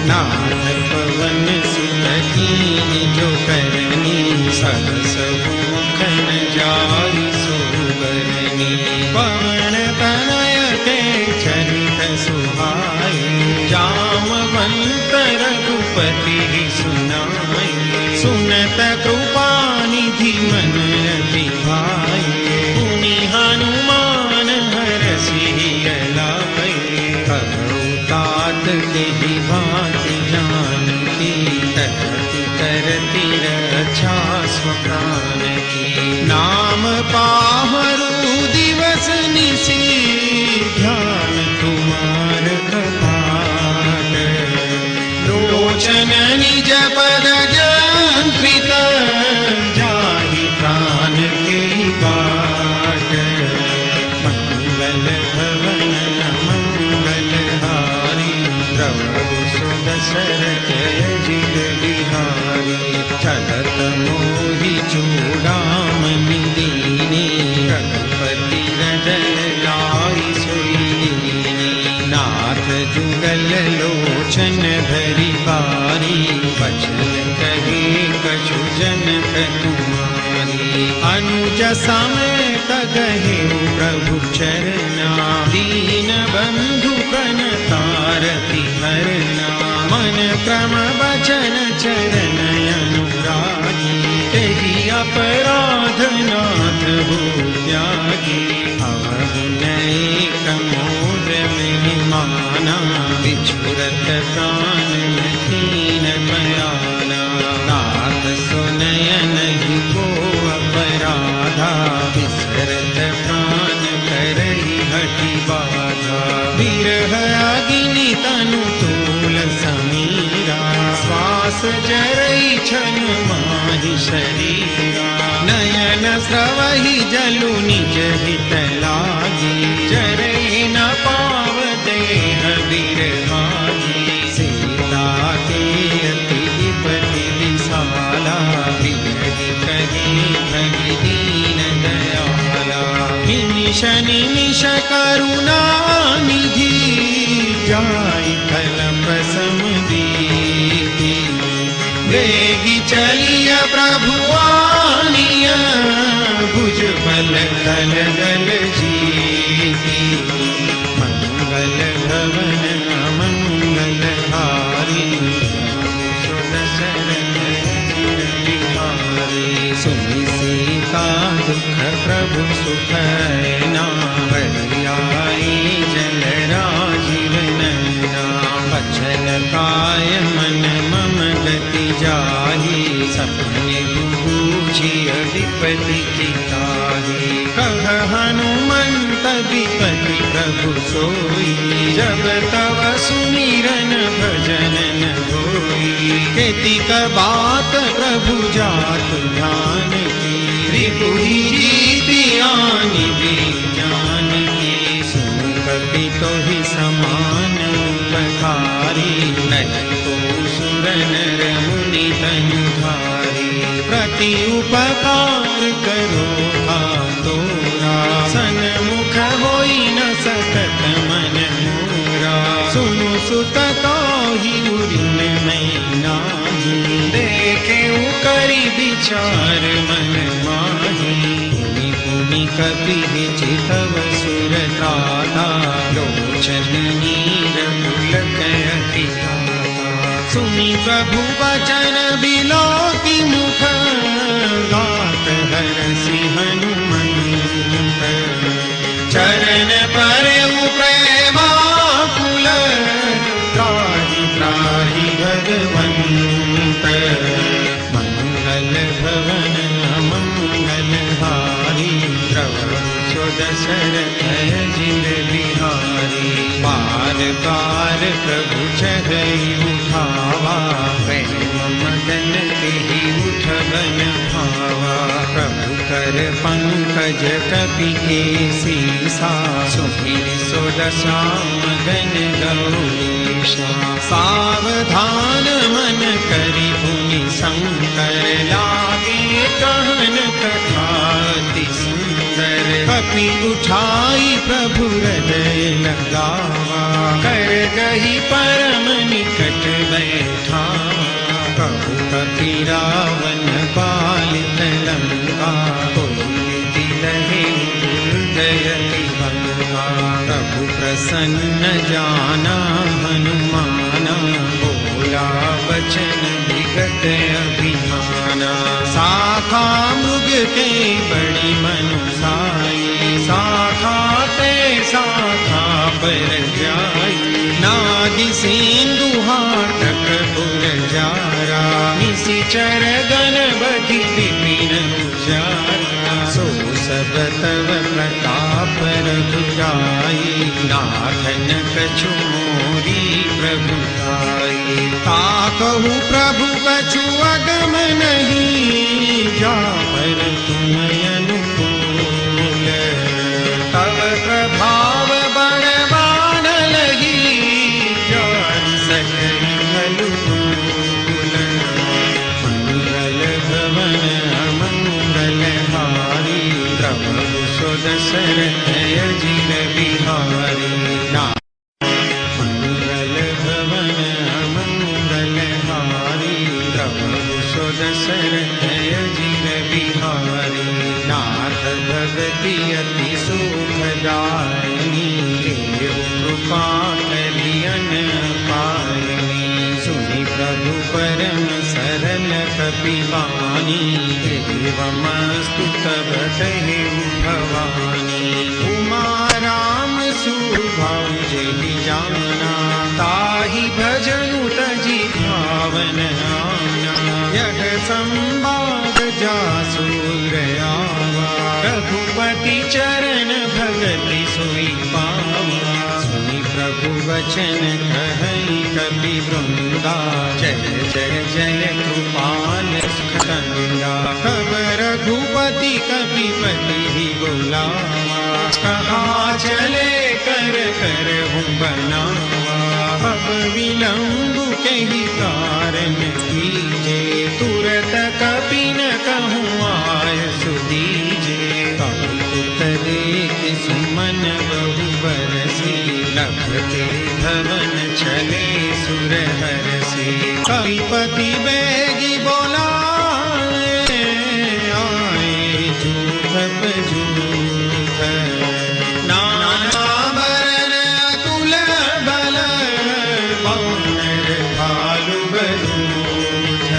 नाथ पवन सुत कीन्हि जो करनी सहस मुखन जाई सुबरनी पवन तनय के चरित सुहाए जामवंत रघुपति सुनाए सुनत कृपा निधि मन अति भाए मुनि हनुमान हरषि लाए तात के भांति जानकी तरति करति रक्षा स्वप्राण की नाम पाहरु दिवस निशि ध्यान तुम्हार कपाट लोचन निज पद जंत्रित जाहि प्राण के बाट मंगल भवन मंगल हारी प्रभु सुदशरथ जिग बिहारी चलत मोहि चूड़ामणि दीनी रघुपति रजन लाई सोई नाथ जुगल लोचन भरी बारी बचन कहे कछु जनक कुमारी अनुज समेत गहे प्रभु चरना दीन बंधु प्रणतारति हरना मन क्रम वचन चरण अनुरागी तेहि अपराध नाथ हो त्यागी अवहु नैक मोर महिमाना बिछुरत प्राण हीन बयाना नाथ सुनय नहीं को अपराधा बिसरत प्राण करई हठि बाधा विरह अग्नि तनु तूल समीरा श्वास जरई छन माहि शरीरा नयन स्रवहि जलु निज हित लागी जरई न पाव देह विरहागी सीता के अति विपति विशाला विरहि कही भगि दीन दयाला निमिष निमिष करुणा निधि जाई कलप समदीति वेगी चलिय प्रभु आनिय भुज बल दल दल जीती मंगल भवन मंगल हारी सुनि सीता दुख प्रभु सुख ना बलियाई जल राजीव नैना बचन काय मन मम गति जाही सपने बूझी विपति की ताही कह हनुमंत विपति प्रभु सोई जब तव सुमिरन भजन न होई केतिक बात प्रभु जात ध्यान की रिपुहि जीति आनि जान की सुन कपि तोहि समान उपकारी नहीं तो सुर नर मुनि तनुधारी प्रति उपकार करो तोरा सन्मुख होई न सकत मन मोरा सुनु सुत ताहि उरिन मैं नाही देखे करि विचार मन माही भूमि भूमि कपि चितव सुर त्राता लोचन नीर पुलक अति सुनि प्रभु वचन बिलोकि मुख गात हरषि हनुमंत चरण परउ प्रेमाकुल त्राहि त्राहि भगवंत मंगल भवन मंगल हारी द्रव दशरथ जिर बिहारी बार बार प्रभु चढ़ई उठावा प्रेम मदन तेहि उठबन भावा प्रभु कर कर पंकज कपि केसीसा, सुधीर सो दशा मगन गौरीशा। सावधान मन करि पुनि शंकर, लागे कहन कथा अति सुंदर। कपि उठाई प्रभु हृदय लगावा, कर गही परम निकट बैठावा। कहु कपि रावण पालित लंका, कोई लहे जयति बंका। प्रभु प्रसन्न जाना हनुमाना, बोला बचन विगत अभिमाना। शाखा मृग के बड़ी मनुसाई, शाखा ते शाखा पर जाई। नागि सिंधु हाटक पुर जारा, निशिचर गण बधि विपिन उजारा। सो सब तव प्रताप रघुराई, नाथन कछु मोरी प्रभुताई। ताकहु प्रभु कछु अगम नहीं, जा पर तुम अनुकूल। तव प्रभाव बड़बान लगी, जान सकल अनुकूल। मंगल भवन अमंगल हारी, प्रभु सो दशरथ अजिर बिहारी। मंगल भवन अमंगल हारी, प्रभु सो दशरथ अजिर बिहारी। नाथ भगति अति सुखदायिनी, देव कृपा करियन पायनी। सुनि प्रभु परम सरल कपिवानी, एवमस्तु तव कहेउ भवानी। उमा राम सुभाउ जेहि जाना, ताहि भजनु तजि भावन आना। यह संवाद जासु आवा, रघुपति चरण भगति सोई पावा। सुनि प्रभु वचन कहई कपि वृंदा, जय जय जय कृपाल सुखंदा। तब रघुपति कपिपति ही बुलावा, कहा चले कर कर हूँ बनावा। अब विलंब कही कारण कीजे, तुरत कपि न कहूँ आय सुदीजे। कौतुक देख सुमन बहु बरसी, लखते भवन चले सुर हरसी। कपिपति बेगी बोलाए, आए जूथ जूथ। नाना बरन अतुल बल, वानर भालु बलूथ।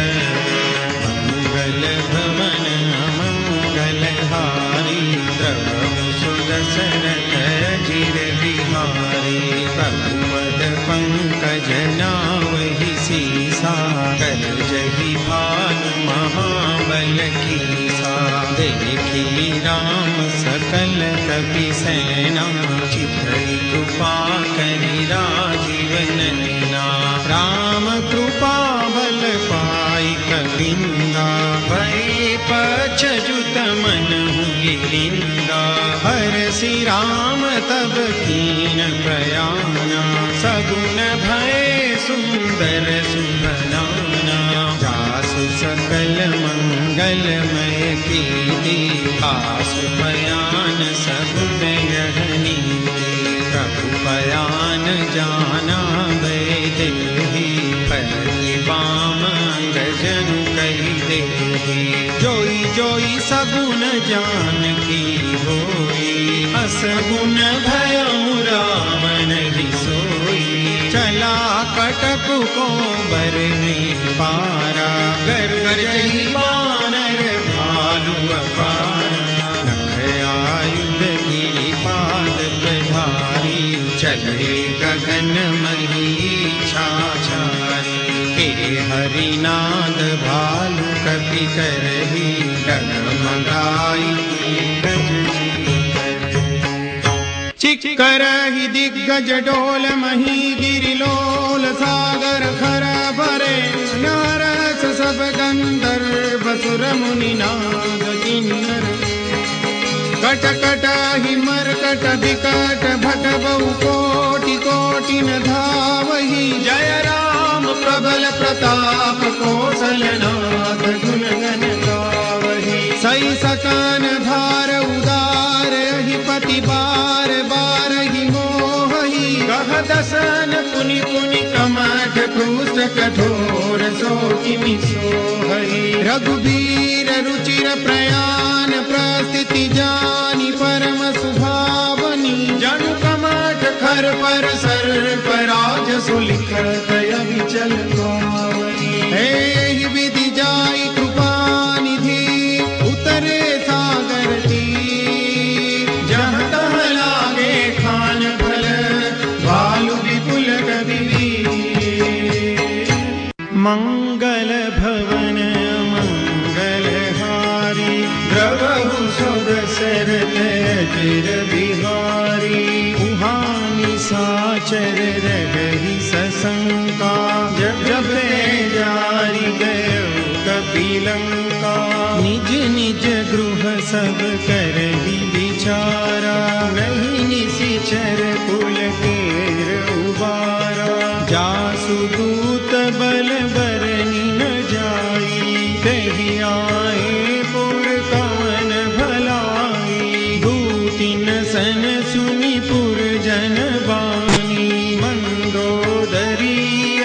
मंगल भवन अमंगल हारी, प्रभु सो दशरथ अजिर बिहारी। प्रभु पद पंकज नावहि सीसा, कर जहि भानु महाबल कीसा। देखी राम सकल कपि सेना, चितहि कृपा करि राजीव नैना। राम कृपा बल पाई कपिंदा, भय पछजुत मन हुई निंदा। हरसि राम तब कीन प्रयाना, सगुन भय सुंदर सुभनाना। जासु सकल मंगलमय कीर्ति, आसु बयान सगुन यह नीति। प्रभु बयान जाना बैदेहि, पति बाम अंगजनु कहि देहि। जोई जोई सगुन जानकी होई, असगुन भयउ राम नहीं सोई। चला कटक को बर नहीं पारा, गरजहि वानर भालु अपारा। नख आयुध गिरिपाद प्रधारी, चले गगन मही छाछारी। हे हरिनाद भालु कपि करही, डगमगाई चिक्करहि दिग्गज डोल मही गिरिलोल। सागर खर भरे नारस सब गंधर्व सुर मुनि नाद किन्नर। कट कट ही मरकट विकट भट बहु कोटि कोटि न धावहि जय राम प्रबल प्रताप कौशलनाथ गुण गण गावहि सई सकन धार उदार अधिपति बार बार ही मोहि गह दसन पुनि पुनि कमठ पृष्ठ कठोर सो किमि सोहहि रघुबीर रुचिर प्रयाण प्रस्थिति जानि परम सुभावनी जनु कमठ खर पर सर्प राज सुलिखत अभिचल पावनी हे विधि जाई कृपा निधि उतरे सागर तीर जहाँ तहाँ लागे खान भल भालु विपुल गतिवीर मंगल भवन मंगल हारी द्रवहु सुदशरथ अजिर बिहारी उहानि साचर रही सशंका जब जब जारी गयो कपिलंका निज निज गृह सब करहि विचारा नहीं निशिचर कुल केर उबारा जासु दूत बल बरनि न जाई तहि आए पुर कवन भलाई दूतिन सन सुनि पुर जन बानी मंदोदरी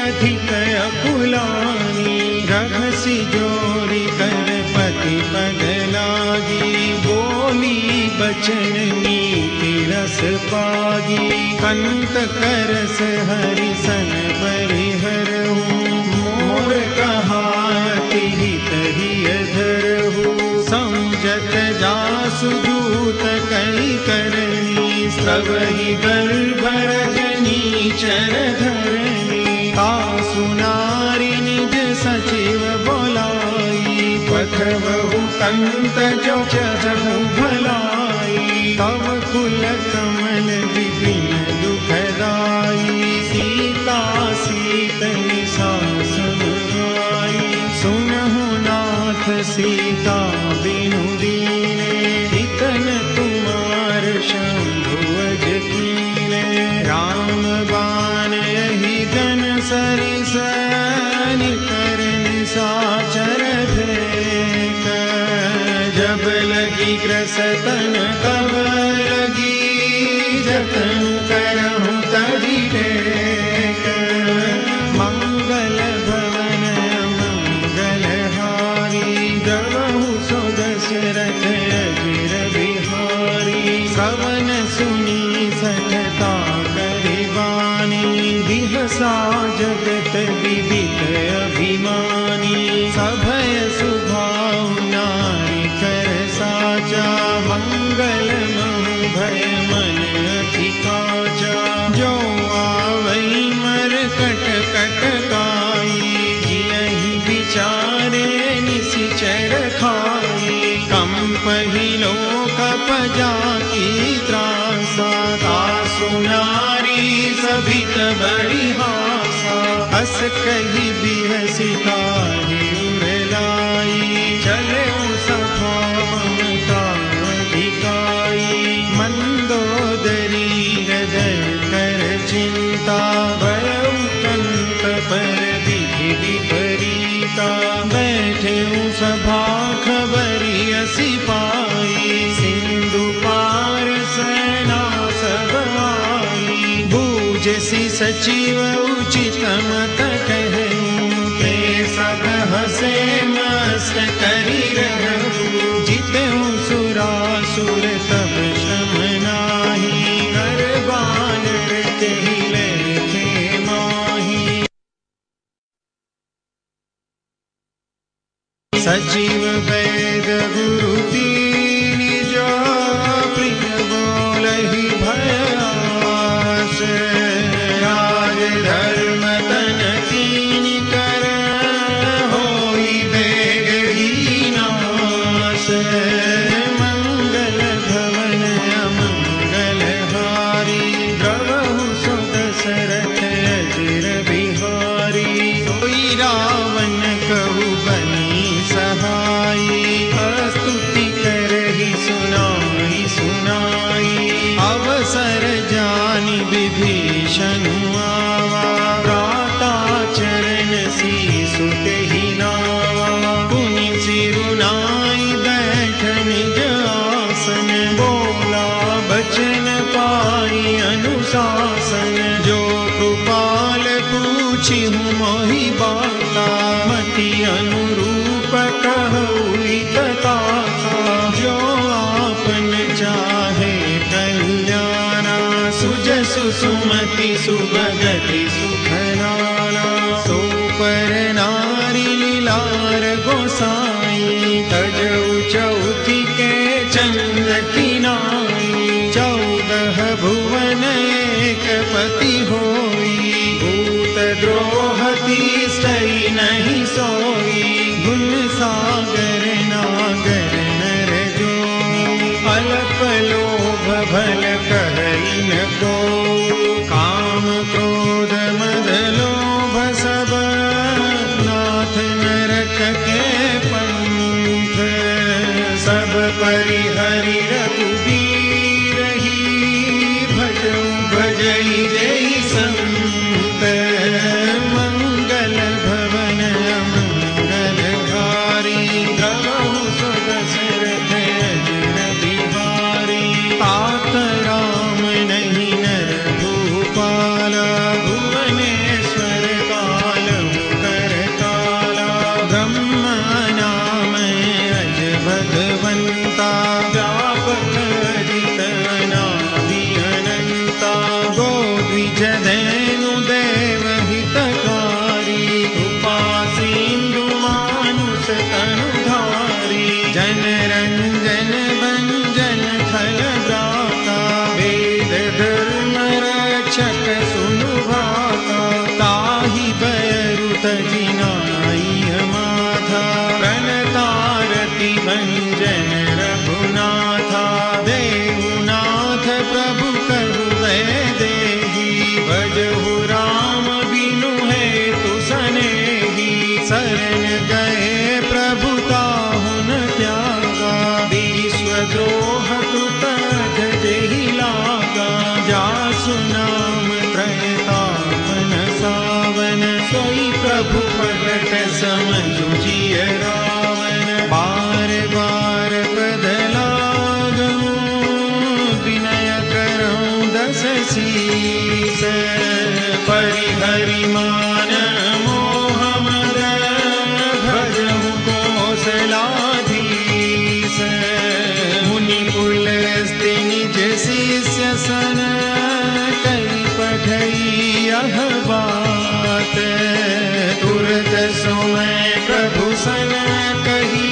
अधिक अकुलानी रघसि जोरी कर पति पग लागी बोली बचन नीति रस पागी कंत करस हरि सन परिहरहु मोर कहाति हित हिय धरहु समझत जासु दूत कई करनी सबहि गर्भ रजनी चर धरनी तासु नारी निज सचिव बोलाई पठबहु कंत जो चहु भलाई तव कुल कमल विपिन दुखदाई सीता सीतनि सासु आई सुनहु नाथ सीता बिनु दीने हितन तुमार शंभु अज कीने राम बाण यही गन सरिस निकर निसाचर भेक जब लगी ग्रसतन तब लगी जतन करहु तहि टेक मंगल भवन मंगल हारी द्रवहु सुदशरथ अजिर बिहारी श्रवण सुनी सठता करिवानी बिहसा जगत विदित अभिमानी सभय सुभाव नारी कर साचा मंगल महु भय मन अधिकाचा जो आवई मर कट कट काई जियहि विचारे निशिचर खाई कंपहि लोक पजा की त्रासा तासु नारी सभित बड़ी हासा हस कही बिहसी काहि उरलाई चले सभा ममता अधिकाई मंदोदरी हृदय कर चिंता भयउ कंत पर विधि विपरीता बैठे सभा खबरी असी पाई सिंधु पार सेना सब आई बूझसी सचिव उचित मत कहूँ ते सब हसे मस्त करी रहूँ जितहु सुरासुर तब श्रम नाही कर बानर तेहि लेखे माही सचिव वैद गुरु तीन जो प्रिय बोलहि भयास राज धर्म तन तीन कर होई बेग ही नाश मंगल भवन विभीषण आवा, प्राता चरण सीसु तेहि नावा। पुनि सिरुनाई बैठन निज आसन, बोला बचन पाई अनुशासन। जो कृपाल पूछी हूँ मोहि बाता, मति अनुरूप कहूँ तथा। जो आपन चाहे कल्याणा, सुजसु सुमति सुभगति सुखनाना। सो पर नारी लीलार गोसाई, तजऊ चौथी के चंद की नाई। 14 भुवन एक पति होई, भूत द्रोह तीसई नहीं सोई। गुण सागर नागर नर जो, अल्प लोभ भल कहई न को। काम क्रोध मद लोभ सब, नाथ नरक के पंथ। सब परिहरि रघुबीर ही, भजऊ भजई जय संत। मंगल भवन मंगलहारी, द्रवहु सुदशरथ अजिर बिहारी। तात राम नहीं नर भूपाला, भुवनेश्वर कालहु करताला। ब्रह्म नाम अज भगवंता, व्यापक अजित अनादि अनंता। गो द्विज धनु देव हितकारी, कृपा सिंधु मानुष तनुधारी। जन रंजन भंजन खल भ्राता, वेद धर्म रक्षक सुनु भाता। ताहि बयरु तजिनाई माथा, प्रणतारति भंजन रघुनाथा। देहुनाथ प्रभु कहु वैदेही, भजहु राम बिनु हेतु सनेही। शरण गए प्रभु ताहु न त्यागा, विश्वद्रोह कृत जहि लागा। जासु नाम त्रयतापन सावन, सोई प्रभु प्रगट समझु जिय रावण। बार बार पद लागूं, विनय करऊं दस शीस। परिहरि मान मोह मद, भजहु कौशलाधीश। मुनि पुलस्त्य निज शिष्य सन, कई पठई यह बात। तुरत सोमै प्रभु सन कही,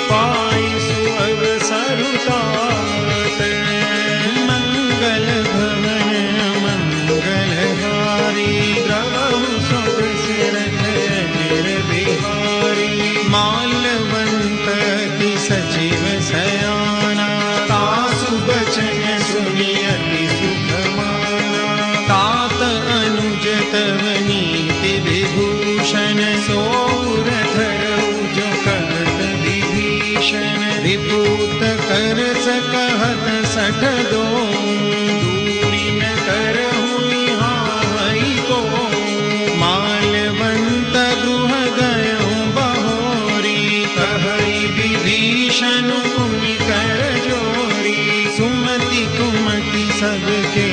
पाई सुअवसर तात। मंगल भवन मंगलहारी, द्रवहु सुदशरथ अजिर बिहारी। माल्यवंत की सचिव सयाना, तासु बचन सुनि अति सुख माना। तात अनुज तव नीति विभूषण, सोर धरऊ जो कहत विभीषण। विभूत कर सकहत सठ दो, दूरी न करहु निहाई को। माल्यवंत गृह गयऊं बहोरी, कहई विभीषण पुनि कर जोरी। सुमति कुमति सबके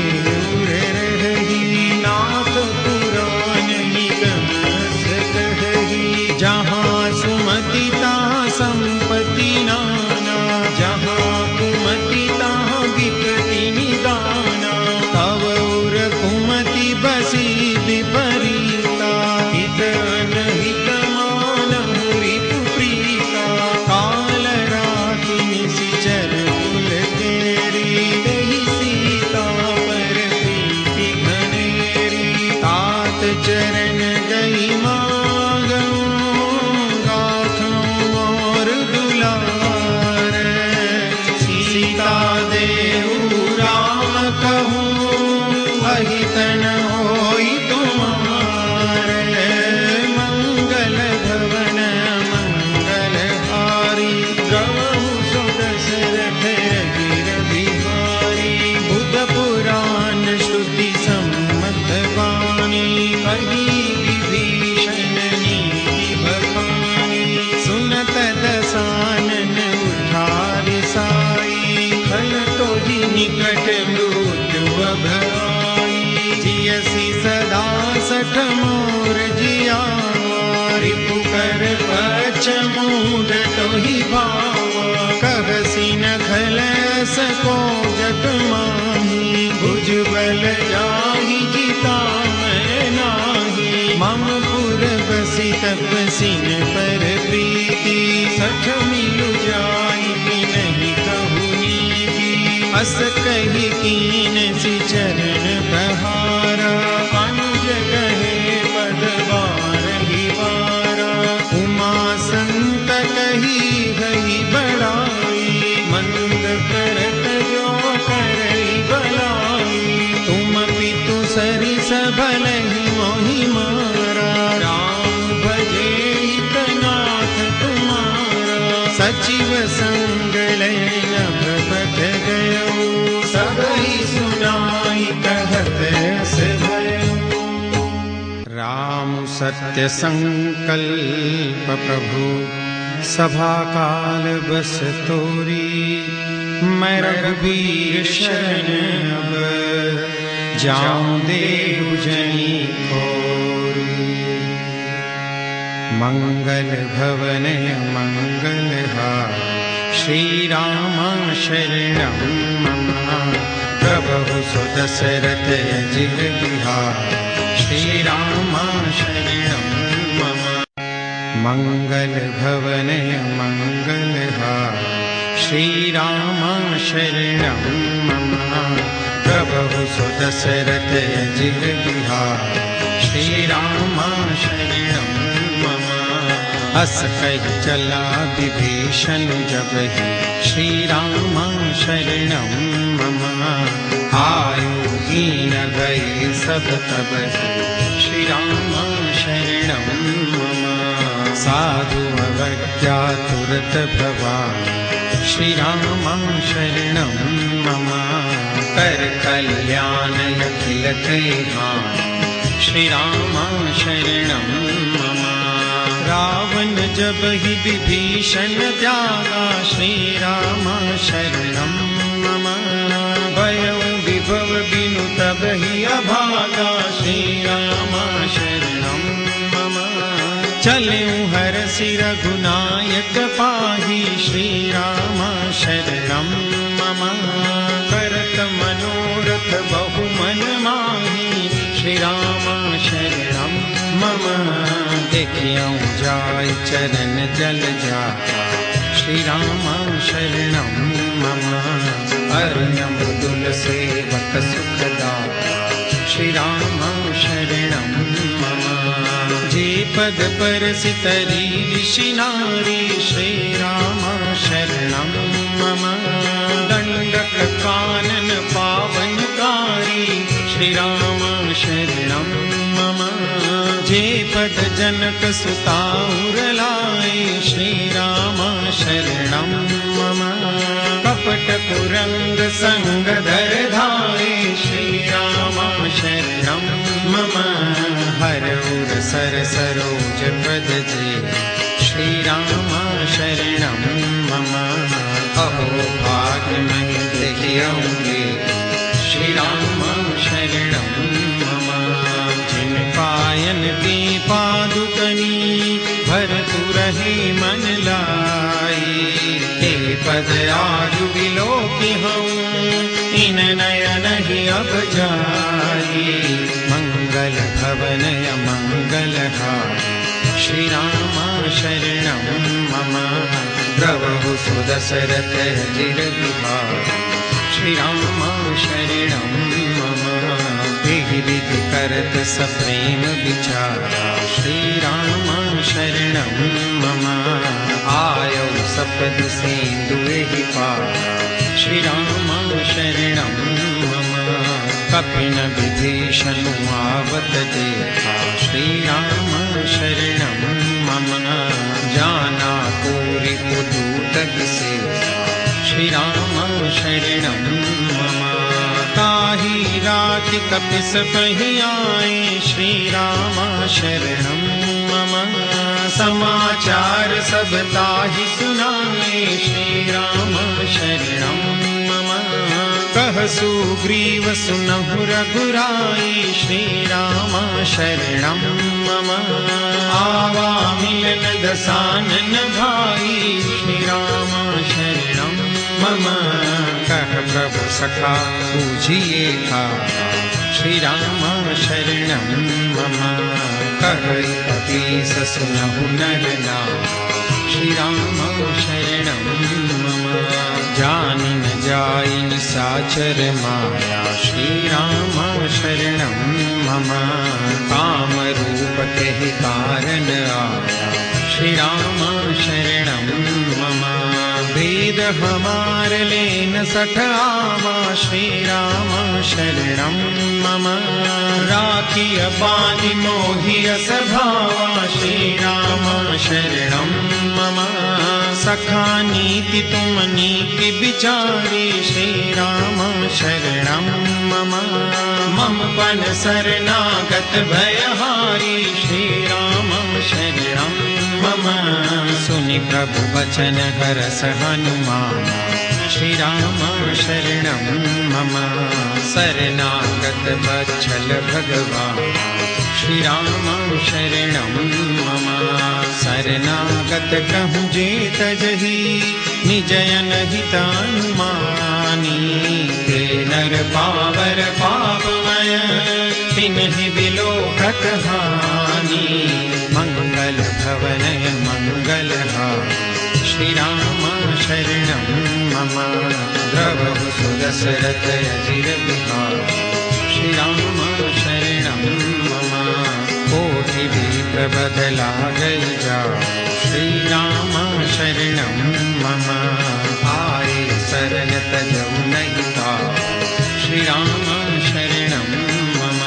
उर रही, नाथ पुराण निगम रस कहई। जहाँ सुमति तहाँ संपत्ति नाना, जहाँ कुमति तहाँ विपत्ति निदाना। तव उर कुमति बसी विपरीता, हित अनहित मानहु रिपु प्रीता। काल राखि निशिचर कुल केरी, तेहि सीता पर प्रीति घनेरी। तात चरण गई मागऊं, गाथूं और दुलार। सीता देहु राम कहूँ, अहित न होई तुम्हारे। मंगल भवन मंगलहारी, द्रवहु सुदशरथ अजिर बिहारी। बुध पुराण श्रुति सुलभ आई। जियसी सदा सठ मोर जियावा, रिपु कर पच मूड टोहि भावा। कहसी न खलस को जग माही, भुजबल जाहि जिता मैं नाही। मम पुर बसी तपसिन पर प्रीति, सठ मिलु जाई नहीं कहु नीति। अस कहि कीन सि चरण बहारा, अनुज कहे पद बारहि बारा। उमा संत कही गई बड़ाई, मंद करत जो करई भलाई। तुम पितु सरिस भलहि मोहि मारा, राम भजे हितनाथ तुम्हारा। सचिव संग लय नभ पठ गयो, सबहि सुनाई कहत अस भयो। राम सत्य संकल्प प्रभु, सभा काल बस तोरी। मैं रघुबीर शरण अब, जाऊं देहु जनी खोरी। मंगल भवन मंगलहार, श्री राम शरणं मम। प्रभु सुदशरथ अजिर बिहार, श्री राम शरणं मम। मंगल भवन मंगलहार, श्री राम शरणं मम। प्रभु सुदशरथ अजिर बिहार, श्री राम शरणं मम। अस कहि चला विभीषण जबहि, श्री राम शरणं मम। आयु हीन गए सब तबहि, श्री राम शरणं मम। साधु अवज्ञा तुरत भवानि, श्री राम शरणं मम। कर कल्याण अखिल कल्याण, श्री राम शरणं मम। रावण जब ही विभीषण त्यागा, श्री राम शरणं मम। भयउ विभव बिनु तब ही अभागा, श्री राम शरणं मम। चलें हरषि रघुनायक पाहि, श्री राम शरणं मम। करत मनोरथ बहु मन माहि, श्री राम शरणं मम। देखियौ जाय चरण जल जाता, श्री राम शरणं मम। अरुण मृदुल सेवक सुखदाता, श्री राम शरणं मम। जे पद परसितरी ऋषि नारी, श्री राम शरणं मम। दंडक कानन पावनकारी, श्री राम शरणं मम। जे पद जनक सुता उर लाए, श्री राम शरणं मम। कपट कुरंग संग धर धारे, श्री राम शरणं मम। हर उर सर सरोज पद जे, श्री राम शरणं मम। अहो भाग्य मैं देखियौगे, श्री राम शरणं मम। जिन पायन की पादुकनी, भरतु रहे मन लाई। हे पद आजु विलोकि हऊँ, इन नयन ही अब जाई। मंगल भवन मंगलहार, श्री राम शरणं मम। प्रभु सुदशरथ अजिर बिहार, श्री राम शरणं मम। विधि विधि करत सप्रेम विचारा, श्री राम शरणं मम। आयौ सपद सेंदुहि पारा, श्री राम शरणं मम। कपिन विभीषण आवत देखा, श्री राम शरणं मम। जाना कोरि पुदूत विसेसा, श्री राम शरणं मम। ताहि राति कपिस पहि आए, श्री राम शरणं मम। समाचार सब ताहि सुनाए, श्री राम शरणं मम। कह सुग्रीव सुनहु रघुराई, श्री राम शरणं मम। आवा मिलन दसानन भाई, श्री राम शरणं मम। कह प्रभु सखा पूजिए था, श्री राम शरणं मम। कह कपीस सुनहु नर नाम, श्री राम शरणं मम। जानि न जाई निसाचर माया, श्री राम शरणं मम। काम रूप कहि कारण आया, श्री राम शरणं मम। वेद हमार लेन सठ आवा, श्री राम शरणं मम। राखिय बानि मोहि असभावा, श्री राम शरणं मम। सखा नीति तुम नीति विचारी, श्री राम शरणं मम। मम पन शरणागत भयहारी, श्री राम शरणं मम। सुनि प्रभु वचन हरस हनुमान, श्री राम शरणं मम। शरणागत वत्सल भगवान, श्री राम शरणं मम। शरणागत कहूँ जे तजहि, निज अनहित अनुमानी। ते नर पावर पापमय, तिन्हि बिलोकत हानि। मंगल भवनय मंगलहारी, श्री राम शरणं मम। द्रवहु सुदशरथ अजिर बिहारी, श्री राम शरणं मम। कोटि विप्रबध लागल जाओ, श्री राम शरणं मम। आए शरण तजौ नहीं ताओ, श्री राम शरणं मम।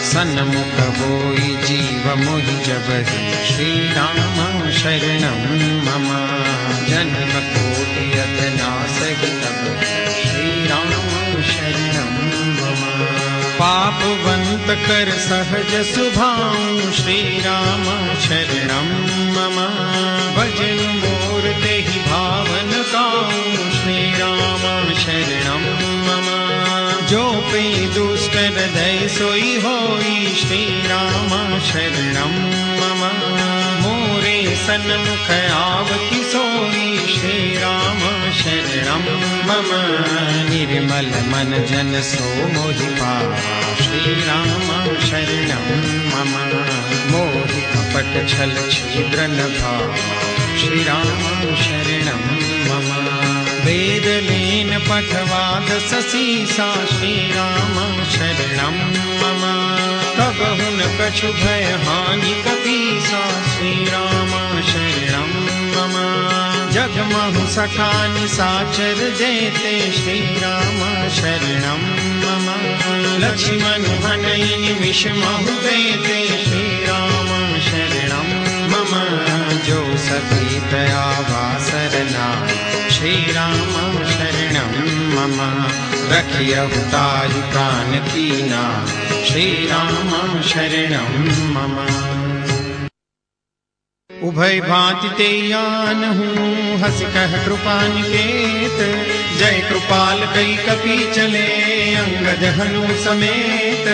सन्मुख होई जीव मोहि जबहि, श्री राम शरणं मम। जन्म कोटि अथ नासहि तब, श्री राम शरणं मम। पापवंत कर सहज सुभाऊ, श्री राम शरणं मम। भजन मोर तेहि भावन काऊ, श्री राम शरणं मम। जो पे दुष्ट हृदय सोई होई, श्री राम शरणं मम। मोरे सन्मुख आवति सोई, श्री राम शरणं मम। निर्मल मन जन सो मोहि पावा, श्री राम शरणं मम। मोहि कपट छल छिद्र न भावा, श्री राम शरणं मम। वेद लेन पठवाद ससीसा, श्री राम शरणं मम। कबहु न कछु भय हानि कपीसा, श्री राम शरणं मम। जगमहु सखा निसाचर जेते, श्री राम शरणं मम। लक्ष्मण हनई निमिष महु बेते, श्री राम शरणं मम। जो सती दया वासरना, श्री राम शरणं मम। रखियहु ताहि प्राण कीना, श्री राम शरणं मम। उभय भांति ते आनहु, हस कह कृपा निकेत। जय कृपाल कई कपि चले, अंगद हनु समेत।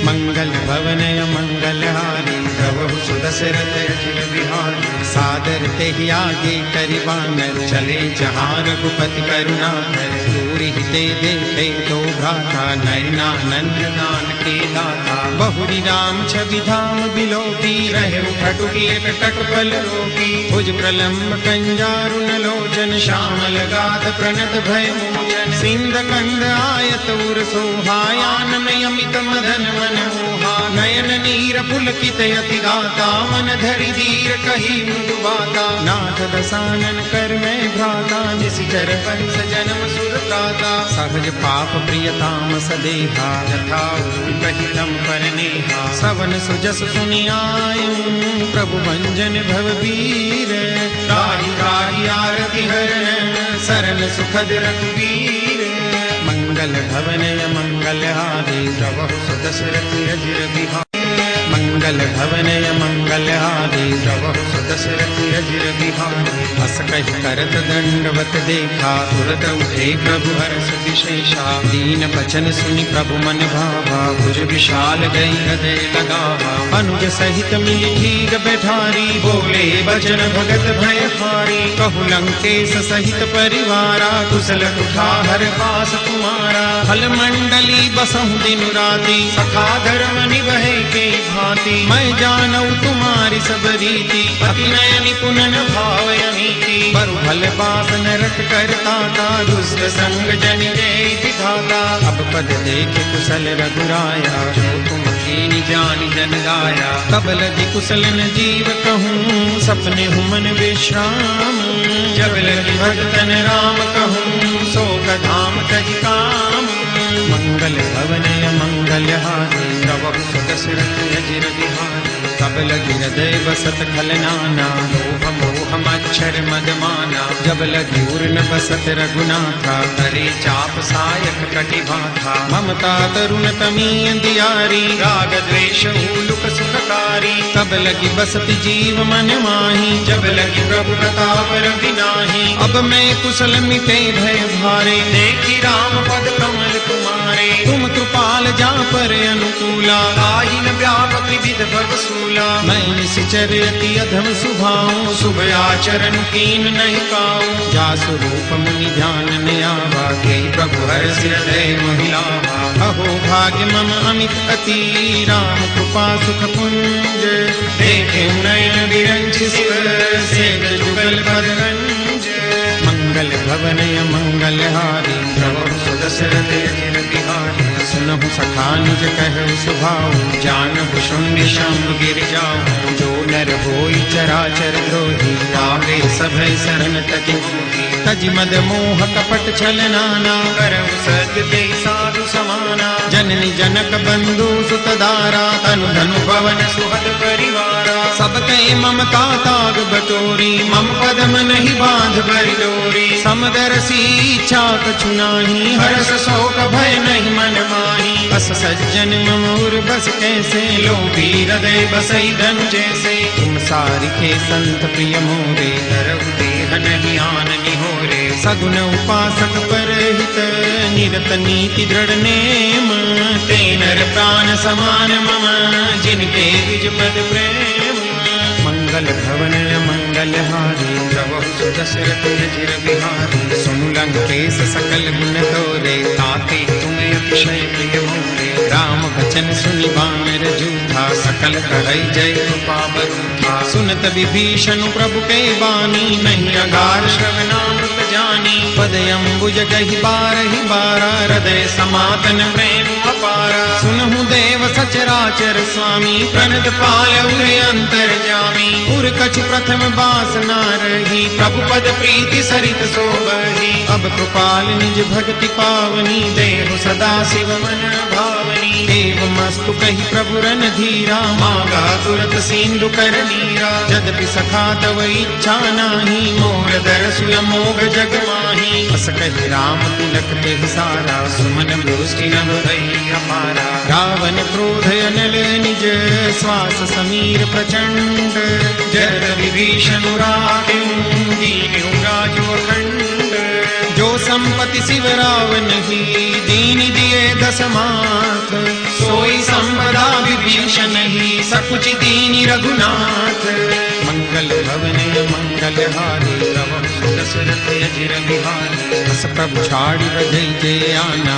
मंगल भवनय मंगलहारी, प्रभु सुदशरथ अजिर बिहारी। सादर तेहि आगे करिबानर, चले जहाँ रघुपति करुणाकर। दूरि ते देखे तो भ्राता, नयनानंद नान के दाता। बहुरी राम छवि धाम बिलोकी, रहे खटुकी एक टकपल रोकी। भुज प्रलम्ब कंजारुन लोचन, श्यामल गाध प्रणत भय मोचन। सिंध कंद आयत उर सोहायान में अमित मदन मन मोहा। नयन नीर पुलकित यति गाता, मन धरि धीर कही मृदु बाता। नाथ दसानन कर मैं भ्राता, निशिचर वंश जन्म सुर त्राता। सहज पाप प्रियताम सदेहा, यथा कही तम पर नेहा। सवन सुजस सुनि आयु, प्रभु भंजन भव वीर। त्राहि त्राहि आरति हरण, सरन सुखद रघुवीर। मंगल भवनय मंगलहारी, प्रभु सुदशरथ अजिर बिहारी। मंगल भवनय मंगलहारी प्रभु सुदशरथ अजिर बिहारी हस कहि करत दंडवत देखा तुरत उठे प्रभु हर्ष विशेषा दीन बचन सुनि प्रभु मन भावा भुज विशाल गई हृदय लगावा अनुज सहित मिली ठीक बैठारी बोले बचन भगत भय हारी कहु लंकेश सहित परिवारा कुशल उठा हर पास तुम्हारा फल मंडली बसहु दिन राती सखा धर्म निभे के भांति मैं जानऊ तुम्हारी सब रीति अति नय निपुण भाव अनीति बरु भल बासन रख करता था दुष्ट संग जन जय दिखाता अब पद देख कुशल रघुराया जो तुम कीनी जानी जन गाया तब लगी कुशल न जीव कहूँ सपने हुमन विश्राम जब लगी भगतन राम कहूँ सो धाम तज काम मंगल भवनय मंगलहारी प्रभु सुदशरथ अजिर बिहारी तब लगी हृदय बसत खलनाना लोभ मोह मच्छर मदमाना जब लगी उर्न बसत रघुनाथा करे चाप सायक कटिभाथा ममता तरुण तमीय दियारी राग द्वेष लुक सुखकारी तब लगी बसत जीव मन माही जब लगी प्रभु प्रताप रविनाही अब मैं कुशल मिटे भय भारे देखी राम पद कमल तुम्हारे तुम कृपाल जा पर अनुकूला ताहि न व्यापक विध भव सूला मैं निश्चर अति अधम सुभाऊं शुभ आचरण कीन नहीं पाऊं जा स्वरूप मुनि ध्यान न आवा के प्रभु हर्ष हृदय महिलावा अहो भाग्य मम अमित अति राम कृपा सुख पुंज देखे नयन विरंच शिव सेव जुगल पदगंज मंगल भवनय मंगलहारी प्रभु सुदशरथ अजिर बिहारी सुनहु सखा निज कहु सुभाऊ जानहु शून्य शंभ गिर जाऊं जो नर होई चराचर द्रोही आगे सभय शरण तज तज मद मोह कपट छल नाना करहु सत्य ते साधु समाना जननी जनक बंधु सुत दारा तनु धनु पवन सुहद परिवारा सब कहे ममता ताग बटोरी मम पदम नहीं बांध भरि डोरी समदरसी इच्छा कछु नाही हर्ष शोक भय नहीं मन माही बस सज्जन ममूर बस कैसे लोभी हृदय बसई धन जैसे तुम सारिखे संत प्रिय मोरे धरहु देह नहीं आन निहोरे सगुन उपासक परहित निरत नीति दृढ़ नेम ते नर प्राण समान मम जिनके द्विज पद प्रेम मंगल भवनय मंगलहारी प्रभु सुदशरथ अजिर बिहारी सुनु लंकेश सकल गुण तोरे ताते तुम्हें अतिशय प्रिय मोरे राम बचन सुनि बानर जूठा सकल कहै जय कृपा बरूठा सुनत विभीषण प्रभु के बानी नहीं अगार श्रवणामृत जानी पद अम्बुज गहि बारहि बारा हृदय समातन प्रेम अपारा सुनहु देव सचराचर स्वामी प्रणत पाल उरे अंतर जामी उर कछ प्रथम बासना रही प्रभु पद प्रीति सरित सोबही अब कृपाल निज भक्ति पावनी देव सदा शिव मन भावनी देव मस्तु कही प्रभु रन धीरा मागा तुरत सिंधु कर नीरा जदपि सखा तव इच्छा नाही मोर दरसु अमोघ जग माही बस कहि राम तिलक ते सारा सुमन दृष्टि नभ भई अपारा रावण क्रोध अनल निज श्वास समीर प्रचंड जर विभीषण राख्यं दीन्यु राजो अखंड जो संपत्ति शिव रावण ही दीन दिए दशमाथ सोई संपदा विभीषण ही सकुच दीनि रघुनाथ मंगल भवनय मंगलहारी प्रभु सुदशरथ अजिर बिहारी बस प्रभु छाड़ी बधई जे आना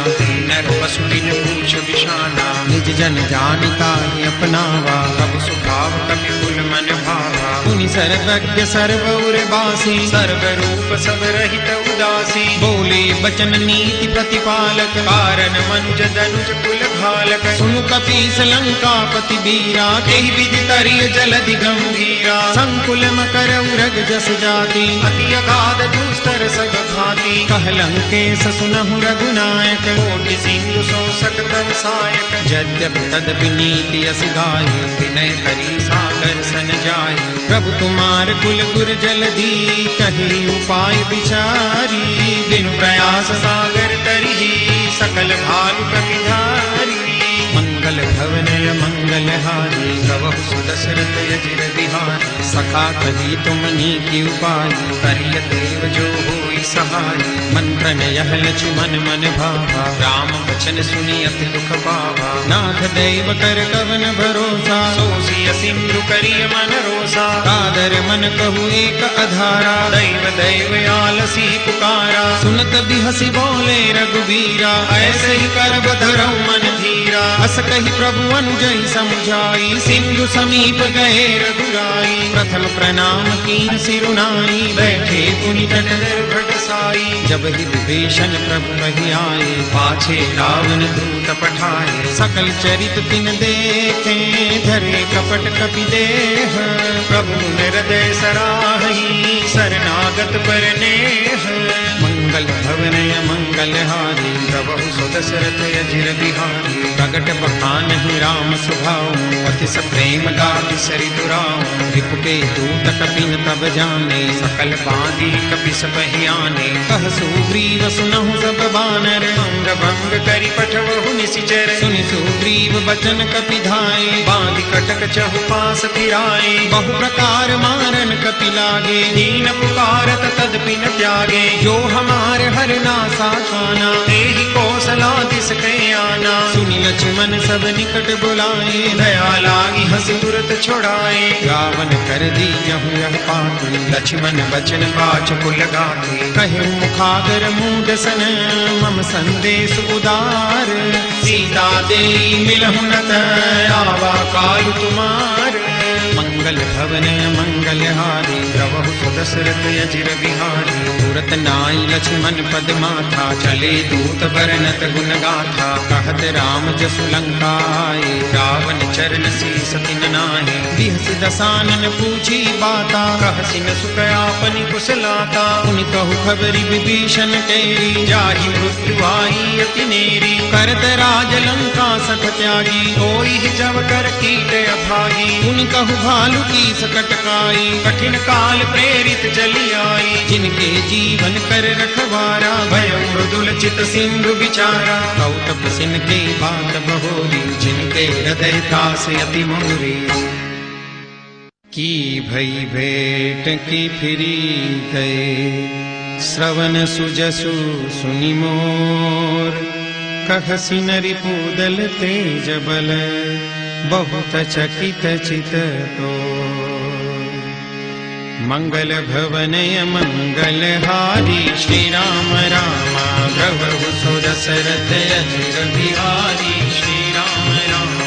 नर पशु दिन पूछ विशाना निज जन जानिता ही अपनावा प्रभु सुभाव कपि कुल मन भावा मुनि सर्वज्ञ सर्वउर बासी सर्व रूप सब रहित उदासी बोले बचन नीति प्रतिपालक कारण मनुज दनुज कुल घालक सुनु कपीस लंकापति बीरा तेहि विधि तरिय जलधि गंभीरा संकुल मकर उरग जस जाति अति अगाध दुस्तर सब भाति कह लंकेश सुनहु रघुनायक कोटि सिंधु सो सकतम सायक यद्यपि तदपि नीति अस गाय विनय करी सागर सन जाय प्रभु तुम्हार कुल गुर जलधि कही उपाय विचारी दिन प्रयास सागर तरिहि सकल भानु कपिधारी मंगल भवनय मंगल मंगलहारी प्रभु सुदशरथ अजिर बिहारी सखा कही तुमनी की उपाय करिय देव जो होई सहाय मंत्र यह लक्ष्मण मन भावा राम वचन सुनी अति दुख पावा नाथ दैव कर कवन भरोसा सोसिय सिंधु करिय मन रोसा कादर मन कहु एक अधारा दैव दैव आलसी पुकारा सुनत बिहसी बोले रघुबीरा ऐसे ही कर बधरौ मन धीरा हस कही प्रभु अनुजई समुझाई सिंधु समीप गए रघुराई प्रथम प्रणाम कीन सिरुनाई बैठे पुनि तट निर्भट साई जब ही विभीषण प्रभु कही आए पाछे रावण दूत पठाए सकल चरित तिन देखे धरे कपट कपि देह प्रभु हृदय सराही शरणागत पर नेह मंगल भवनय मंगलहारी प्रभु सुदशरथ अजिर बिहारी प्रगट बखान ही राम सुभाऊ अति प्रेम गाति सरि दुराऊ रिपुके दूत कपिन तब जाने सकल बांधी कपि सब आने कह सुग्रीव सुनहु सब बानर अंग भंग करि पठवहु निशिचर सुनि सुग्रीव बचन कपि धाये बांधि कटक चहुपास फिराए बहु प्रकार मारन कपि लागे दीन पुकारत तदपि न त्यागे जो हमारे हर नासा खाना तेहि कौशला दिस के आना सुनि लक्ष्मण सब निकट बुलाए दया लागी हंस तुरत छोड़ाए रावण कर दी जहु यह पात लक्ष्मण बचन बाच कुल गाते कहे मुखागर मूड सन मम संदेश उदार सीता दे मिलहु न आवा काल तुम्हार मंगल भवन मंगलहारी प्रभु सुदशरथ अजिर बिहारी तुरत नाई लक्ष्मण पद माथा चले दूत बरनत गुण गाथा कहत राम जसु लंका आए रावण चरण शीस तिन नाहि बिहस दसानन पूछी बाता कहसि न सुख आपनि कुशलाता उन कहु खबरि विभीषण तेरी जाहि मृत्यु आई अति नेरी करत राज लंका सठ त्यागी होई जब कर कीट अभागी उन कहु भालु की सकटकाई कठिन काल प्रेरित चली आई जिनके जीवन कर रखवारा भय मृदुल चित सिंधु विचारा कौतप सिन के बात बहोरी जिनके हृदय दास अति मोरी की भई भेंट की फिरी गए श्रवण सुजसु सुनि मोर कहसि नरि पूदल तेज बल बहुत चकित चित तो मंगल भवनय मंगलहारी श्री राम रामा प्रभु सुदशरथ अजिर बिहारी श्री राम रामा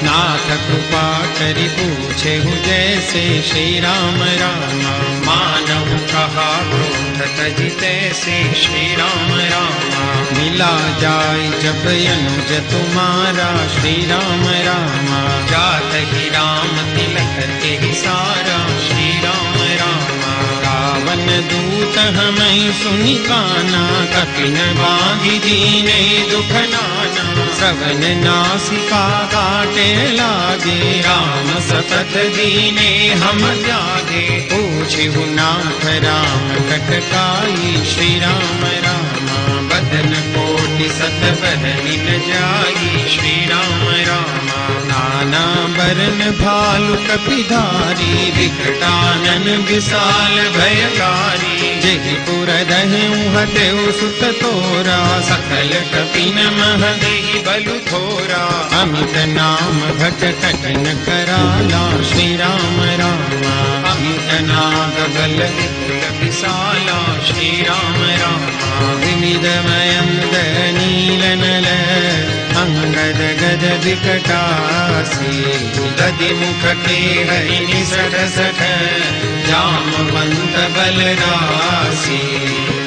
नाथ कृपा करि पूछे जैसे श्री राम रामा मानव कहा क्रोध तजि तैसे श्री राम रामा मिला जाय जब अनुज तुम्हारा श्री राम रामा जात ही राम तिलक के सारा श्री राम रामा रावण दूत हमें सुनि काना कपिन बांधि दीने दुख नाना श्रवण नासिका काटे लागे राम सतत दीने हम त्यागे पूछहु नाथ राम कटकाई श्री राम रामा बदन कोटि सत बदनि न जाई श्री राम रामा नाना बरन भालु कपिधारी विकटानन विशाल भयकारी जेहि पुर दहेउ हटेउ सुत तोरा सकल कपिन मह देहि बलु थोरा अमित नाम भट कठिन कराला श्री राम रामा अमित नाग बल विपुल विशाला श्री राम रामा विविध मयंद नील नल अंगद गद विकटासी गदि मुख के हरि निसट सठ जामवंत बलरासी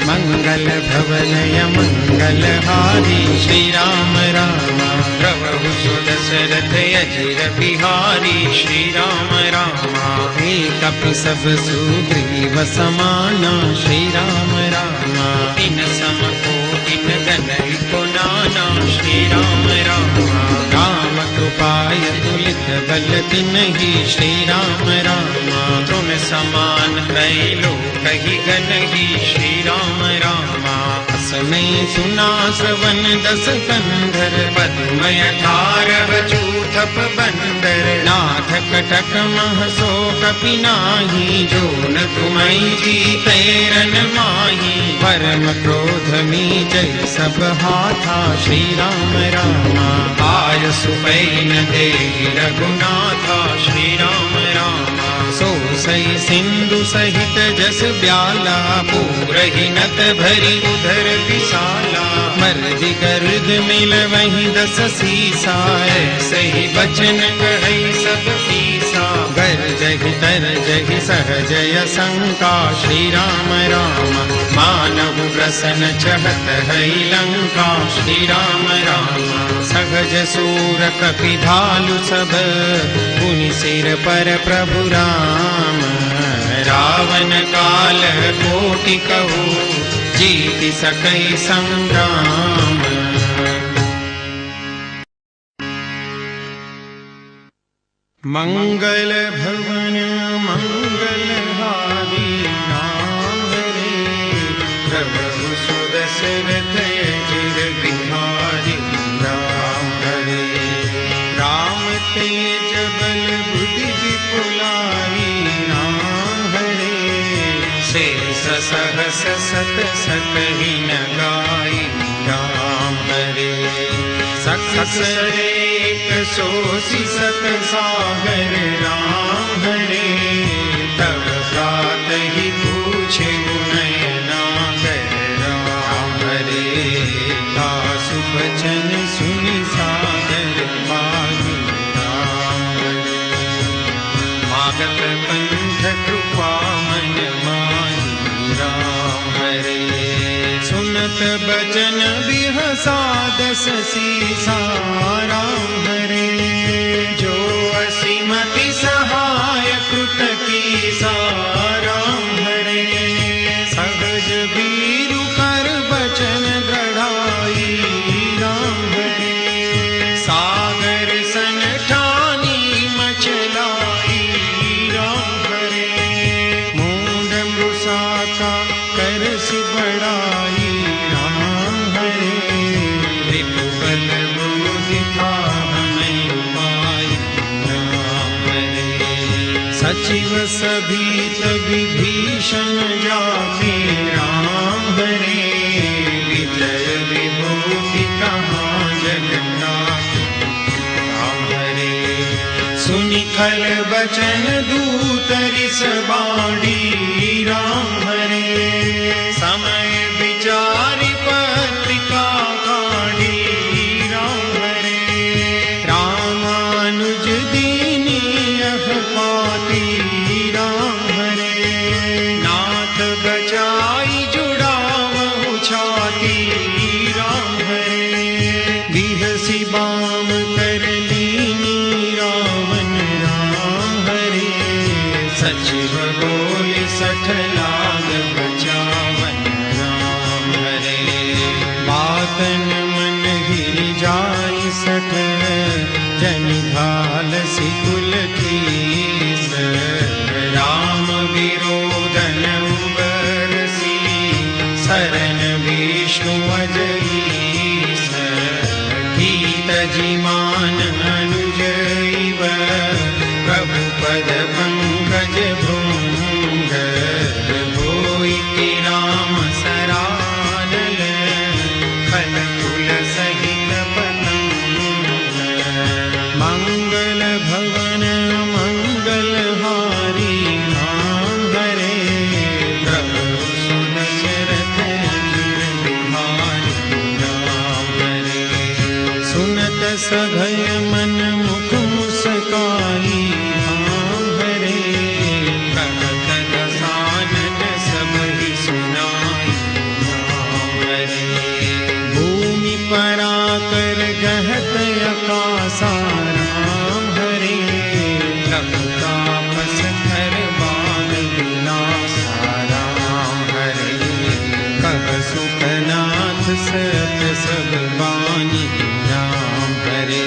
मंगल भवनय मंगलहारी श्री राम रामा प्रभु सुदशरथ अजिर बिहारी श्री राम रामा एक कपि सब सुग्रीव समाना श्री राम रामा इन सम को इन गनई को नाना श्री राम रामा राम कृपाय तुलित बल तिन्हि श्री राम रामा तुम समान कई लोक ही गनहि श्री राम रामा असमय सुना श्रवण दस कंधर पद्मय 18 चूथप बंदर कंटक मह सो कपि नाही, जो न तुम्हें जीते रन माही। परम क्रोध मी जय सब हाथा, श्री राम रामा आय सुपै न देहि रघुनाथा। श्री राम रामा सो सई सिंधु सहित जस ब्याला, पूरहि नत भरी उधर विशाला। मर्दि गर्द मिल वही दस सीसा, सही बचन कहि सब कीसा। गरजहि तरजहि सहजय शंका, श्री राम राम मानहु प्रसन्न चहत है लंका। श्री राम राम सहज सूर कपि भालु सब, पुनि सिर पर प्रभु राम। रावण काल कोटि कहू, जीत सकै संग्राम। मंगल भवन मंगलहारी, नाम हरे प्रभु सुदशरथ अजिर बिहारी। राम हरे राम तेज बल बुद्धि विपुलाई, राम हरे शेष सहस सत सकहि न गाई। राम हरे सकसरेक सोसी सत सागर, राम हरे तब प्रातहि पूछे नयनागर। राम हरे दासु बचन सुनि सागर पाहि। राम हरे मागत पंथ कृपा मन माही। राम हरे सुनत बचन बिहसा दस सीसा। राम हरे जो असीमति सहाय कृत कीसा। राम हरे सहज बीरु कर बचन दृढ़ाई। राम हरे सागर सन ठानी मचलाई। राम हरे मूढ़ मृषा का कर सि बड़ाई। राम हरे रिपुबल बुद्धि था हमें उपाय। राम हरे सचिव सभीत विभीषण जाते। राम हरे विजय विभूति कहाँ जगन्नाथ। राम हरे सुनि खल बचन दूत रिस बाड़ी। राम हरे समय विचारि पत्रिका काढ़ी। राम हरे रामानुज दीनी यह पाती। राम हरे नाथ बचाई जुड़ावहु छाती। राम हरे बिहसी बाम कर लीनी रावण। राम हरे सचिव बोल सठ लाग बचावन। राम हरे बातन मन गिर जाय सठ, जनि घाल सिकुल कीस। राम विरोधन उबरसी, शरण विष्णु अजईस। गीत जिमान अनुज इव, प्रभु पद पंकज भृंग। होई कि राम सरानल, खल कुल सहित पतंग। मंगल भवन मंगलहारी, नाम हरे प्रभु सुदशरथ अजिर बिहारी। राम हरे सुनत सभय मन मुख मुस्काई। राम हरे कहत दसानन सब ही सुनाई। राम हरे भूमि पराकर गहत अकासा। राम हरे लंकापस कर बाल विलासा। राम हरे कह सुखनाथ सत सब बानी। राम हरे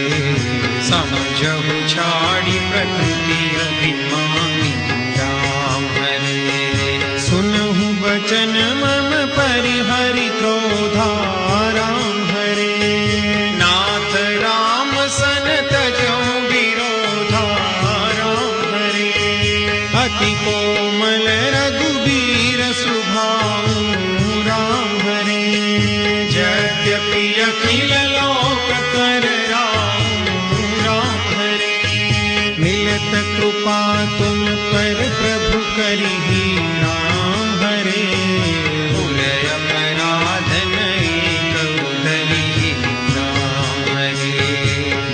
समझहु छाड़ी प्रकृति अभिमानी। राम हरे सुनहु बचन मम परिहरि क्रोधा। राम हरे नाथ राम सन तजहु विरोधा। राम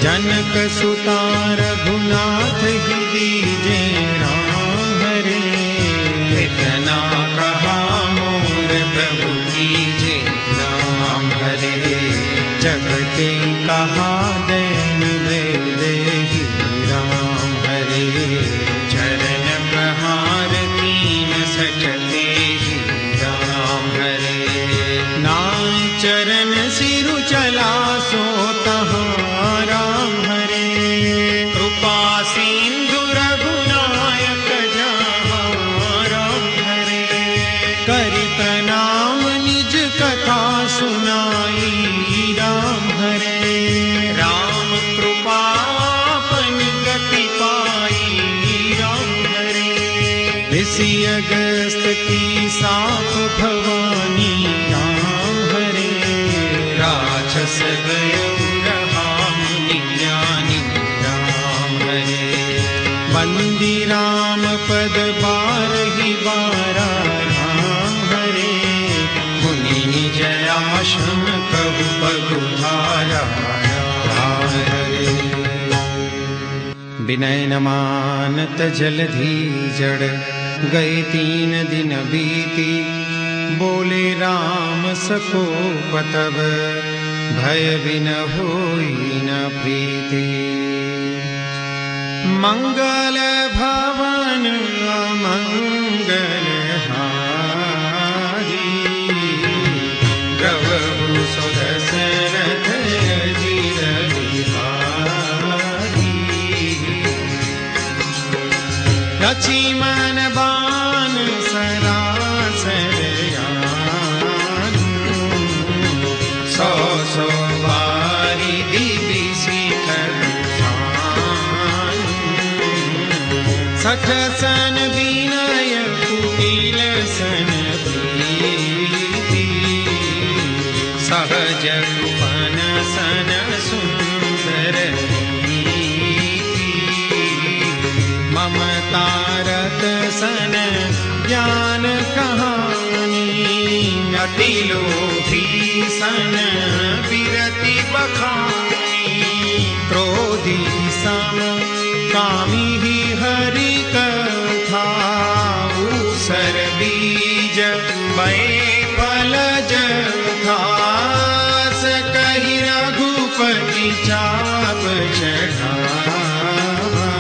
जनक सुता रघुनाथ ही दीजे राम हरे। इतना कहा मोर प्रभु कीजे राम हरे। जगते कहा दैन दे देहि राम हरे। चरण प्रहार कीन सकते ही राम हरे। नाम चरण सिरु चला सो तहाँ राम हरे। कृपा सिंधु रघुनायक जहाँ राम हरे। करि प्रणाम निज कथा सुनाई राम हरे। राम कृपा अपन गति पाई राम हरे। ऋषि अगस्त की साप भवानी राम हरे। राक्षस गयो रहा मुनि ज्ञानी राम हरे। बंदी राम पद बारहि बारा राम हरे। मुनि निज आश्रम कहु पगुधारा राम हरे। विनय न मानत जलधि जड़ गए 3 दिन बीती। बोले राम सको पतव भय बिन होई न प्रीति। मंगल भवन अमंगल हारी। द्रवहु सुदशरथ अजिर बिहारी। लक्ष्मण बाण सरासर सौ सौ बारी दिव्य शिखर शान। सठ सन विनय कुटिल सन प्रीति। सहज कृपन सन सुंदर नीति। ममतारत सन ज्ञान कहानी। अति लोभी सन विरति बखानी। क्रोधी सम कामी ही हरि कथा। ऊसर बीज बै फलज घास। कहि रघुपति चाप चढ़ावा।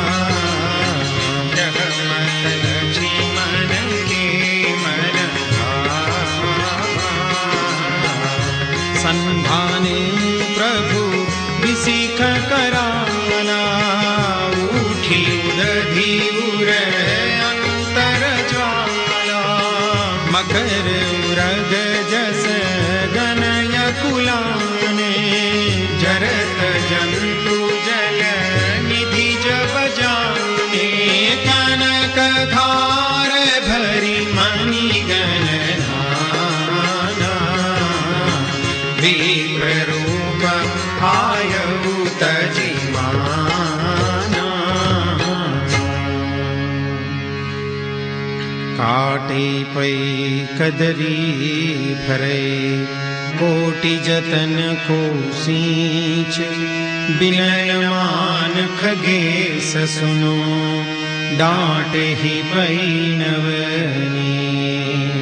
जगमत लक्ष्मण के मन संधाने प्रभु विसिख कराना। उठी उदधि उर अंतर ज्वाला। मकर उरग जस गनय कुलाने। जरत जंतु जल निधि जब जाने। कनक धार भरी मणि गणना। विप्र रूप आयु तजिमाना। काटे पै कदरी भरे। कोटि जतन को सींच। विनय मान खगेश सुनो। डांट ही पै नवनीत।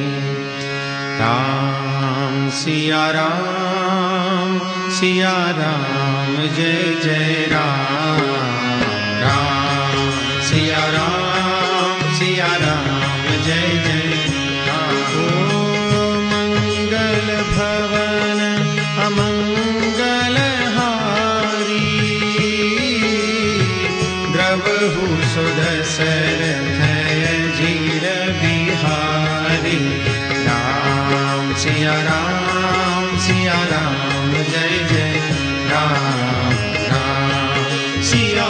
राम सिया राम जय जय राम। राम सिया राम जय जय राम। ओ मंगल भवन अमंगल हारी। द्रवहु सुदशरथ अजिर बिहारी। राम सिया राम जय जय राम। राम सिया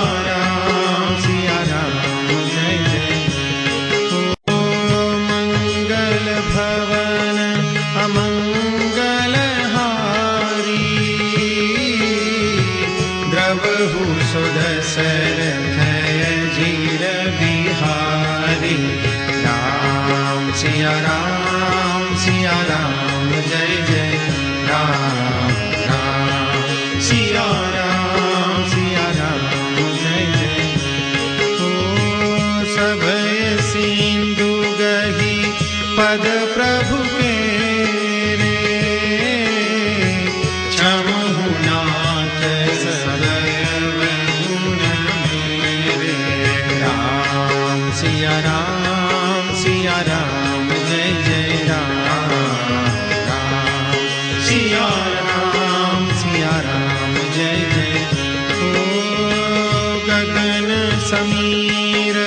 राम जय जय। ओ मंगल भवन अमंगल हारी। द्रवहु सुदशरथ अजिर बिहारी। राम सिया राम जय जय राम। राम सिया राम समीर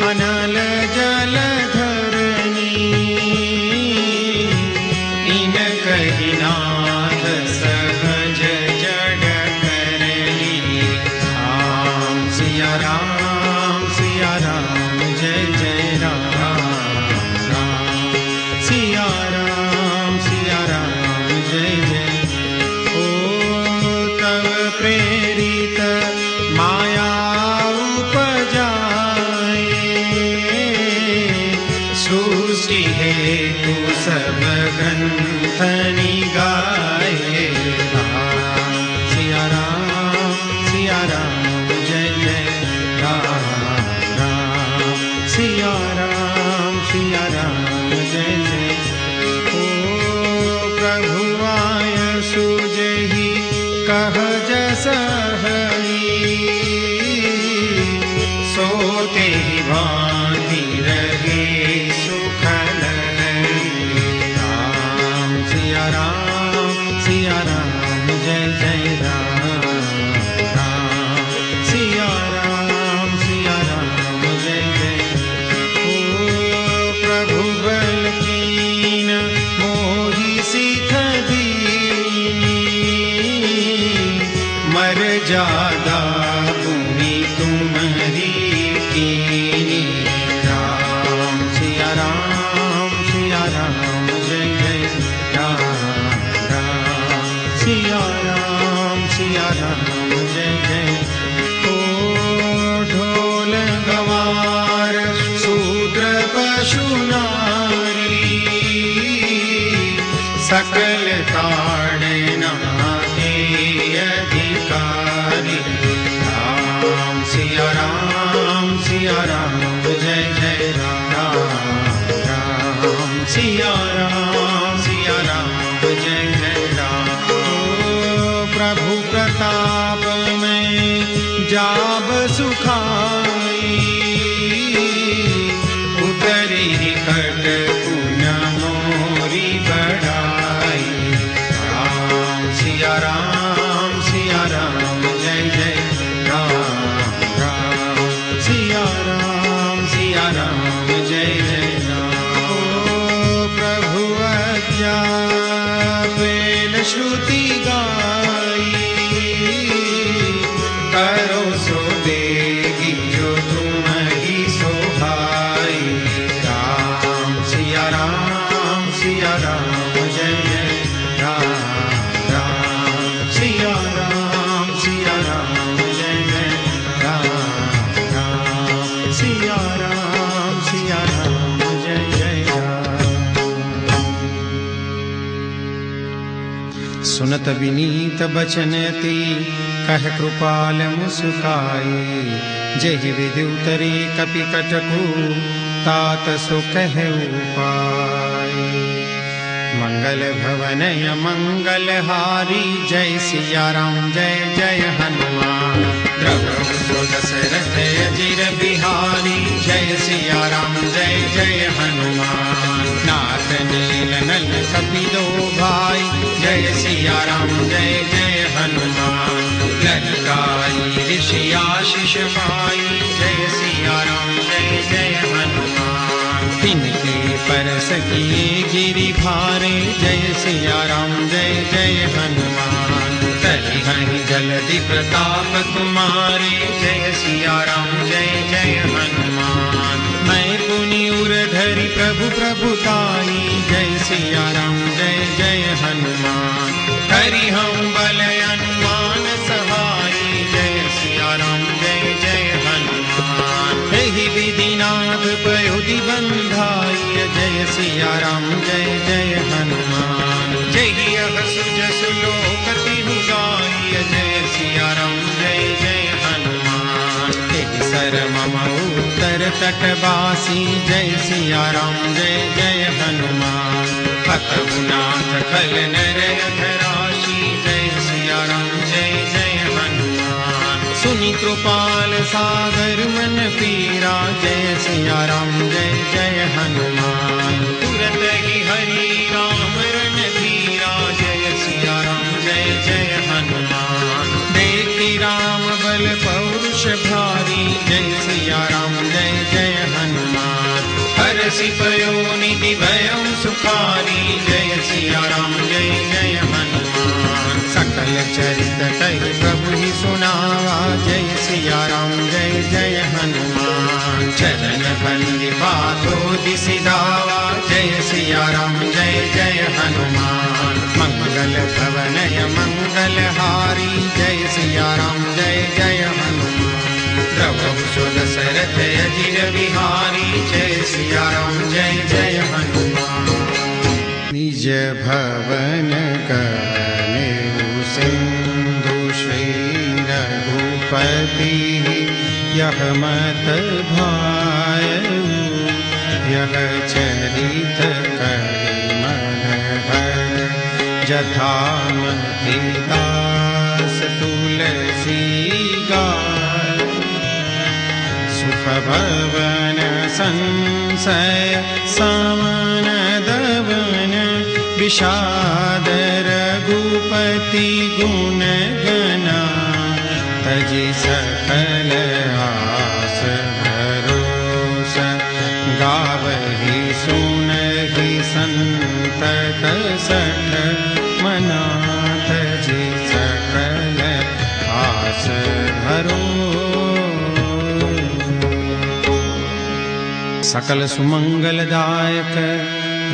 अनल जलधरनी इन कही नाथ सहज जड़ करनी। राम सिया राम जय जय राम राम सिया राम जय जय। ओ तव प्रेरित माया सृष्टि हेतु सब ग्रंथ निगाए। राम सिया राम जय जय राम राम सिया राम जय जय। ओ प्रभु आय सुजहि कह जस हरि सोते भांति रहे सुखल राम सिया राम जय जय राम राम सिया राम जय जय। ओ प्रभु बल कीन मोहि सिख दीनी मर जादा पुनि तुम्हारी कीनी। राम सिया राम जय जय राम राम सिया राम जय जय। ओ ढोल गवार शूद्र पशु नारी सकल ताड़ना के अधिकारी। राम सिया राम जय जय राम राम सिया राम जय जय राम। ओ प्रभु प्रताप में जाब सुखाई उतरी कट पुन मोरी बढ़ाई। राम सिया राम जय जय राम राम सिया राम जय जय राम। ओ प्रभु अज्ञापेन श्रुति गाई करो सो देगी जो तुम ही सोहाई। राम सिया राम जय जय राम राम सिया राम जय जय राम राम सिया राम जय जय राम। सुनत विनीत बचन अति कह कृपाल मुस्काए। जहि विधि उतरे कपि कटकु तात सो कह उपाय। मंगल भवन मंगल हारी जय सिया राम जय जय हनुमान। द्रवहु सो दशरथ अजिर बिहारी जय सिया राम जय जय हनुमान। नाथ नील नल कपि दो भाई जय सिया राम जय जय हनुमान। लंकाई ऋषि आशीष पाई जय सिया राम जय जय हनुमान। तिनके परस किए गिरि भारे जय सिया राम जय जय हनुमान। तलिहहि जलधि प्रताप तुम्हारे जय सिया राम जय जय हनुमान। मैं पुनि उर धरि प्रभु प्रभुताई जय सिया राम जय जय हनुमान। हरि हम बल अनुमान सहाई जय सिया राम जय जय हनुमान। एहि विधिनाथ पयोधि बंधाई जय सिया राम जय जय हनुमान। जहि अहसु जसु लोकति गाई जय सिया राम जय जय हनुमान। एहि सर मम उत्तर तटवासी जय सिया राम जय जय हनुमान। हतहुनाथ खल नर अधराशी जय सिया राम जय जय हनुमान। सुनि कृपाल सागर मन पीरा जय सिया राम जय जय हनुमान। तुरत ही हरि राम रन धीरा जय सिया राम जय जय हनुमान। देखि राम बल पौरुष भारी सुखारी जय सिया राम जय जय हनुमान हरषि पयो निधि भयउ सुखारी जय सिया राम जय जय हनुमान सकल चरित कहि प्रभु ही सुनावा जय सिया राम जय जय हनुमान चरण बंदी बातो दिसि धावा जय सिया राम जय जय हनुमान मंगल भवनय मंगल हारी जय सिया राम जय जय हनुमान द्रवहु सुदशरथ अजिर बिहारी जय सिया राम जय जय हनुमान निज भवन कनेउ सिंधु श्री रघुपति यह मत भायउ यह चरित करिमन भर जथा मति दास तुलसी गाय सुख भवन संशय समन दवन विषाद रघुपति गुण गना तजि सकल आस भरोस गावहि सुनहि संतत सठ मना तजि सकल आस भरोस सकल सुमंगलदायक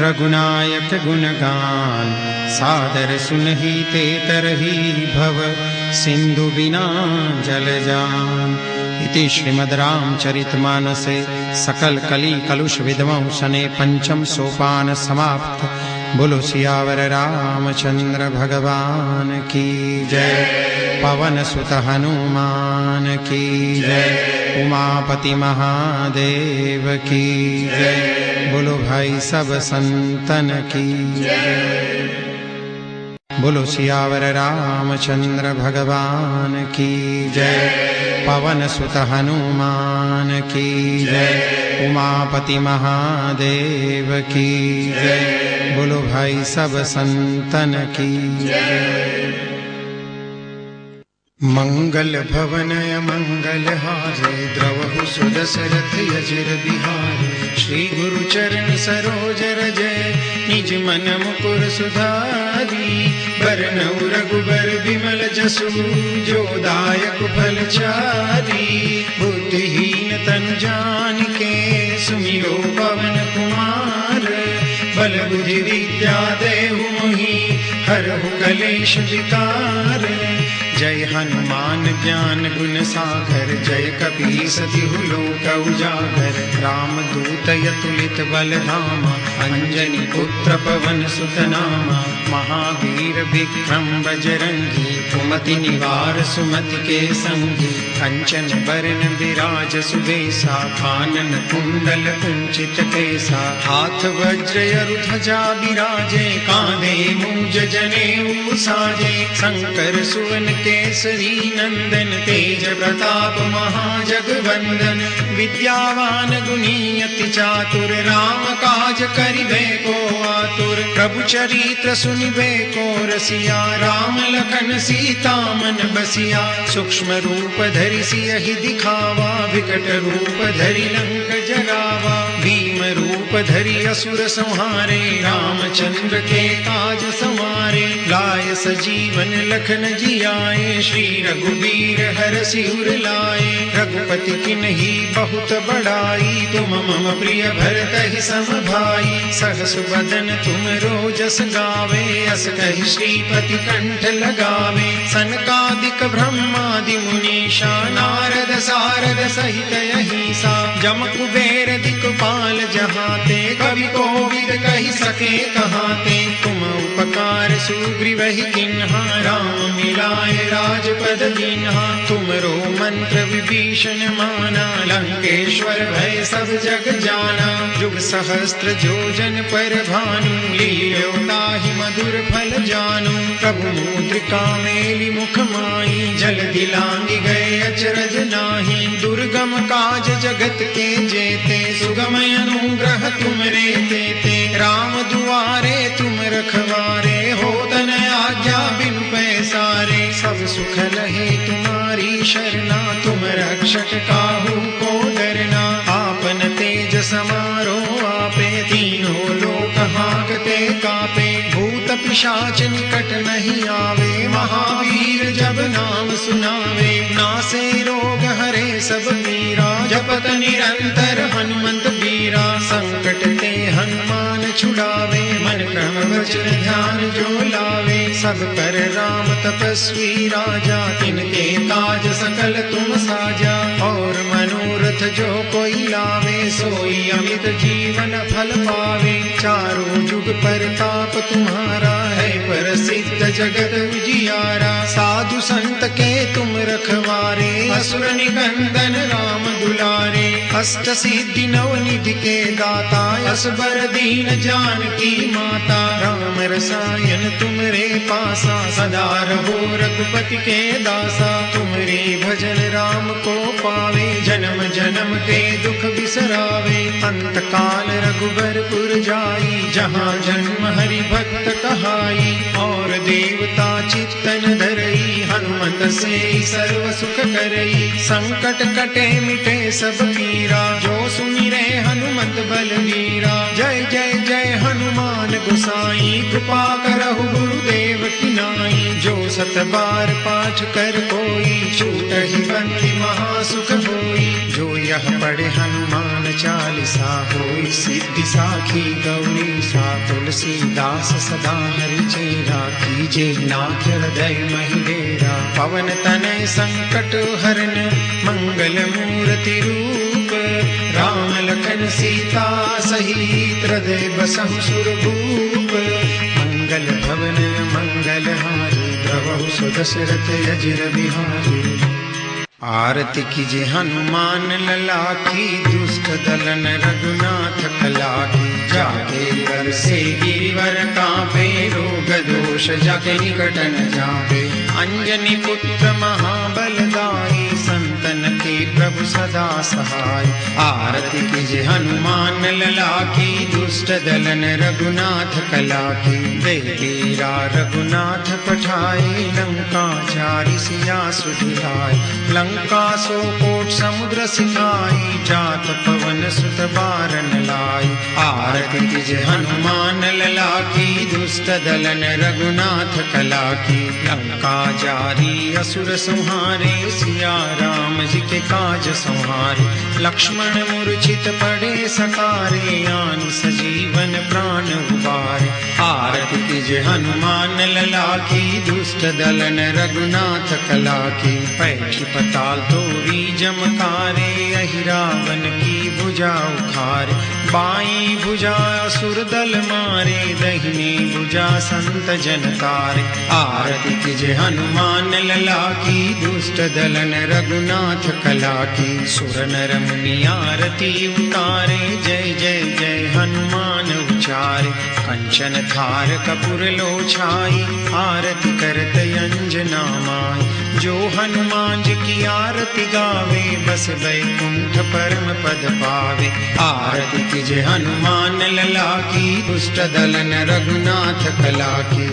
रघुनायक गुणगान सादर सुनहि ते तरहि भव सिंधु बिना जल जान इति श्रीमद् रामचरितमानसे सकल कली कलुष विद्वं सने पंचम सोपान समाप्त। बोलो सियावर रामचंद्र भगवान की जय। पवन सुत हनुमान की जय। उमापति महादेव की जय। बोलो भाई सब संतन की जय। बोलो सियावर रामचंद्र भगवान की जय। पवन सुत हनुमान की जय। उमापति महादेव की जय। बोलो भाई सब संतन की जय। मंगल भवनय मंगल हारे द्रवहु सुदशरथ अजिर बिहारी। श्री गुरु चरण सरोज रजय निज मन मुकुर सुधारी। बरनउँ रघुबर बिमल जसु जो दायक फल चारी। बुद्धिहीन तनु जानिके सुमिरो पवन कुमार। बल बुद्धि विद्या देहु मोहि हरहु कलेश विकार। जय हनुमान ज्ञान गुण सागर जय कपीस तिहु लोक उजागर। राम दूत अतुलित बल धामा अंजनी पुत्र पवन सुत नामा। महावीर विक्रम बजरंगी कुमति निवार सुमति के संगी। कंचन बरन विराज सुबेसा कानन कुंडल कुंचित केसा। हाथ वज्र ध्वजा बिराजे कांधे मूंज जनेऊ साजे। शंकर सुवन केसरी नंदन तेज प्रताप महाजगवंदन। विद्यावान गुणी अति चातुर राम काज करिबे को आतुर। प्रभु चरित्र सुनिबे को रसिया राम लखन सीता मन बसिया। सूक्ष्म रूप धरि सियहि दिखावा विकट रूप धरि लंक जरावा। भीम रूप धरि असुर संहारे रामचंद्र के काज संवारे। लाय सजीवन लखन जियाए श्री रघुबीर हरषि उर लाए। रघुपति किन्ही बहुत बड़ाई तुम मम प्रिय भरतहि सम भाई। सहस बदन तुम रोजस गावे अस कहि श्रीपति कंठ लगावे। सनकादिक ब्रह्मादि मुनीषा नारद सारद सहित अहिसा। जम कुबेर दिक्पाल जहाते कवि कोविद कहि सके कहाते। तुम उपकार सुग्रीवहि किन्हा राम मिलाए राजपद दीन्हा। तुमरो मंत्र विभीषण माना लंकेश्वर भय सब जग जाना। जुग सहस्त्र जोजन पर भानु लील्यो ताहि मधुर फल जानु। प्रभु मुद्रिका मेलि मुख माई जल्दी लांघि गए अचरज नाही। दुर्गम काज जगत के जेते सुगम अनुग्रह तुमरे तेते। राम दुआरे तुम रखवारे होत न आज्ञा बिनु पैसारे। सब सुख लहे तुम्हारे तुम्हारी शरणा, तुम रक्षक काहू को डरना। आपन तेज समारो आपे, तीनों लोक हाँकते कापे। भूत पिशाच निकट नहीं आवे, महावीर जब नाम सुनावे। नासे रोग हरे सब पीरा, जपत निरंतर हनुमंत बीरा। संकट ते हनुमान छुड़ावे, मन क्रम वचन ध्यान जो लावे। सब कर राम तपस्वी राजा, तिनके काज सकल तुम साजा। और मनोरथ जो कोई लावे, सोई अमित जीवन फल पावे। चारों जुग परताप तुम्हारा है, प्रसिद्ध जगत उजियारा। साधु संत के तुम रखवारे, असुर निकंदन राम दुलारे। अष्ट सिद्धि नव निधि के दाता, असबर दीन जानकी माता। राम रसायन तुमरे पासा, सदा रहो रघुपति के दासा। तुमरे भजन राम को पावे, जन्म जन्म के दुख बिसरावे। अंत काल रघुबरपुर जाई, जहाँ जन्म हरि भक्त कहाई। और देवता चित्तन धरई, हनुमत से सर्व सुख करई। संकट कटे मिटे सब पीरा, जो सुमिरे हनुमत बलवीरा। जय जय जय हनुमान गोसाई, कृपा करहु गुरुदेव की नाई। जो सत बार पाठ कर कोई, छूटहि बंदी महासुख होई। जो यह पढ़े हनुमान चालीसा, होई सिद्धि साखी गौरी सा। तुलसीदास सदा हरि चेरा, कीजे नाथ हृदय महि डेरा। पवन तनय संकट हरन, मंगल मूर्ति रूप। राम लखन सीता सहित, हृदय बसहु सुरभूप। मंगल भवन मंगल हारी, प्रभु सुदशरथ अजिर बिहारी। आरती कीजे हनुमान लला की, दुष्ट दलन रघुनाथ कला की। जाके कर से गिरिवर कांपे, रोग दोष जाके निकट न जापे। अंजनी पुत्र महाबलदाई, संतन के प्रभु सदा सहाय। आरती कीजे हनुमान लला की, दुष्ट दलन रघुनाथ कला की। देवीरा रघुनाथ पठाई, लंका चारि सिया सुधिराय। लंका सो कोट समुद्र सिखाई, जात पवन सुत बारन लाई। आरती कीजे हनुमान लला की, दुष्ट दलन रघुनाथ कला की। लंका जारी असुर संहारे, सिया राम जी के काज संहारे। लक्ष्मण मूर्छित पड़े सकारे, आन सजीवन प्राण उबारे। आरती कीजे हनुमान लला की, दुष्ट दलन रघुनाथ कला की। पैठी पताल तोरी जमकारे, अहि रावण की भुजा उखारे। बाई भुजा असुर दल मारे, दहिनी भुजा संत जन तारे। आरती कीजे हनुमान लला की, दुष्ट दलन रघुनाथ कला की। सुर नर मुनि आरती उतारे, जय जय जय हनुमान उचारे। कंचन थार कपूर लो छाई, आरती करत अंजना माई। जो हनुमान जी की आरती गावे, बस बैकुंठ परम पद पावे। आरती कीजे हनुमान लला की, दुष्ट दलन रघुनाथ कला की।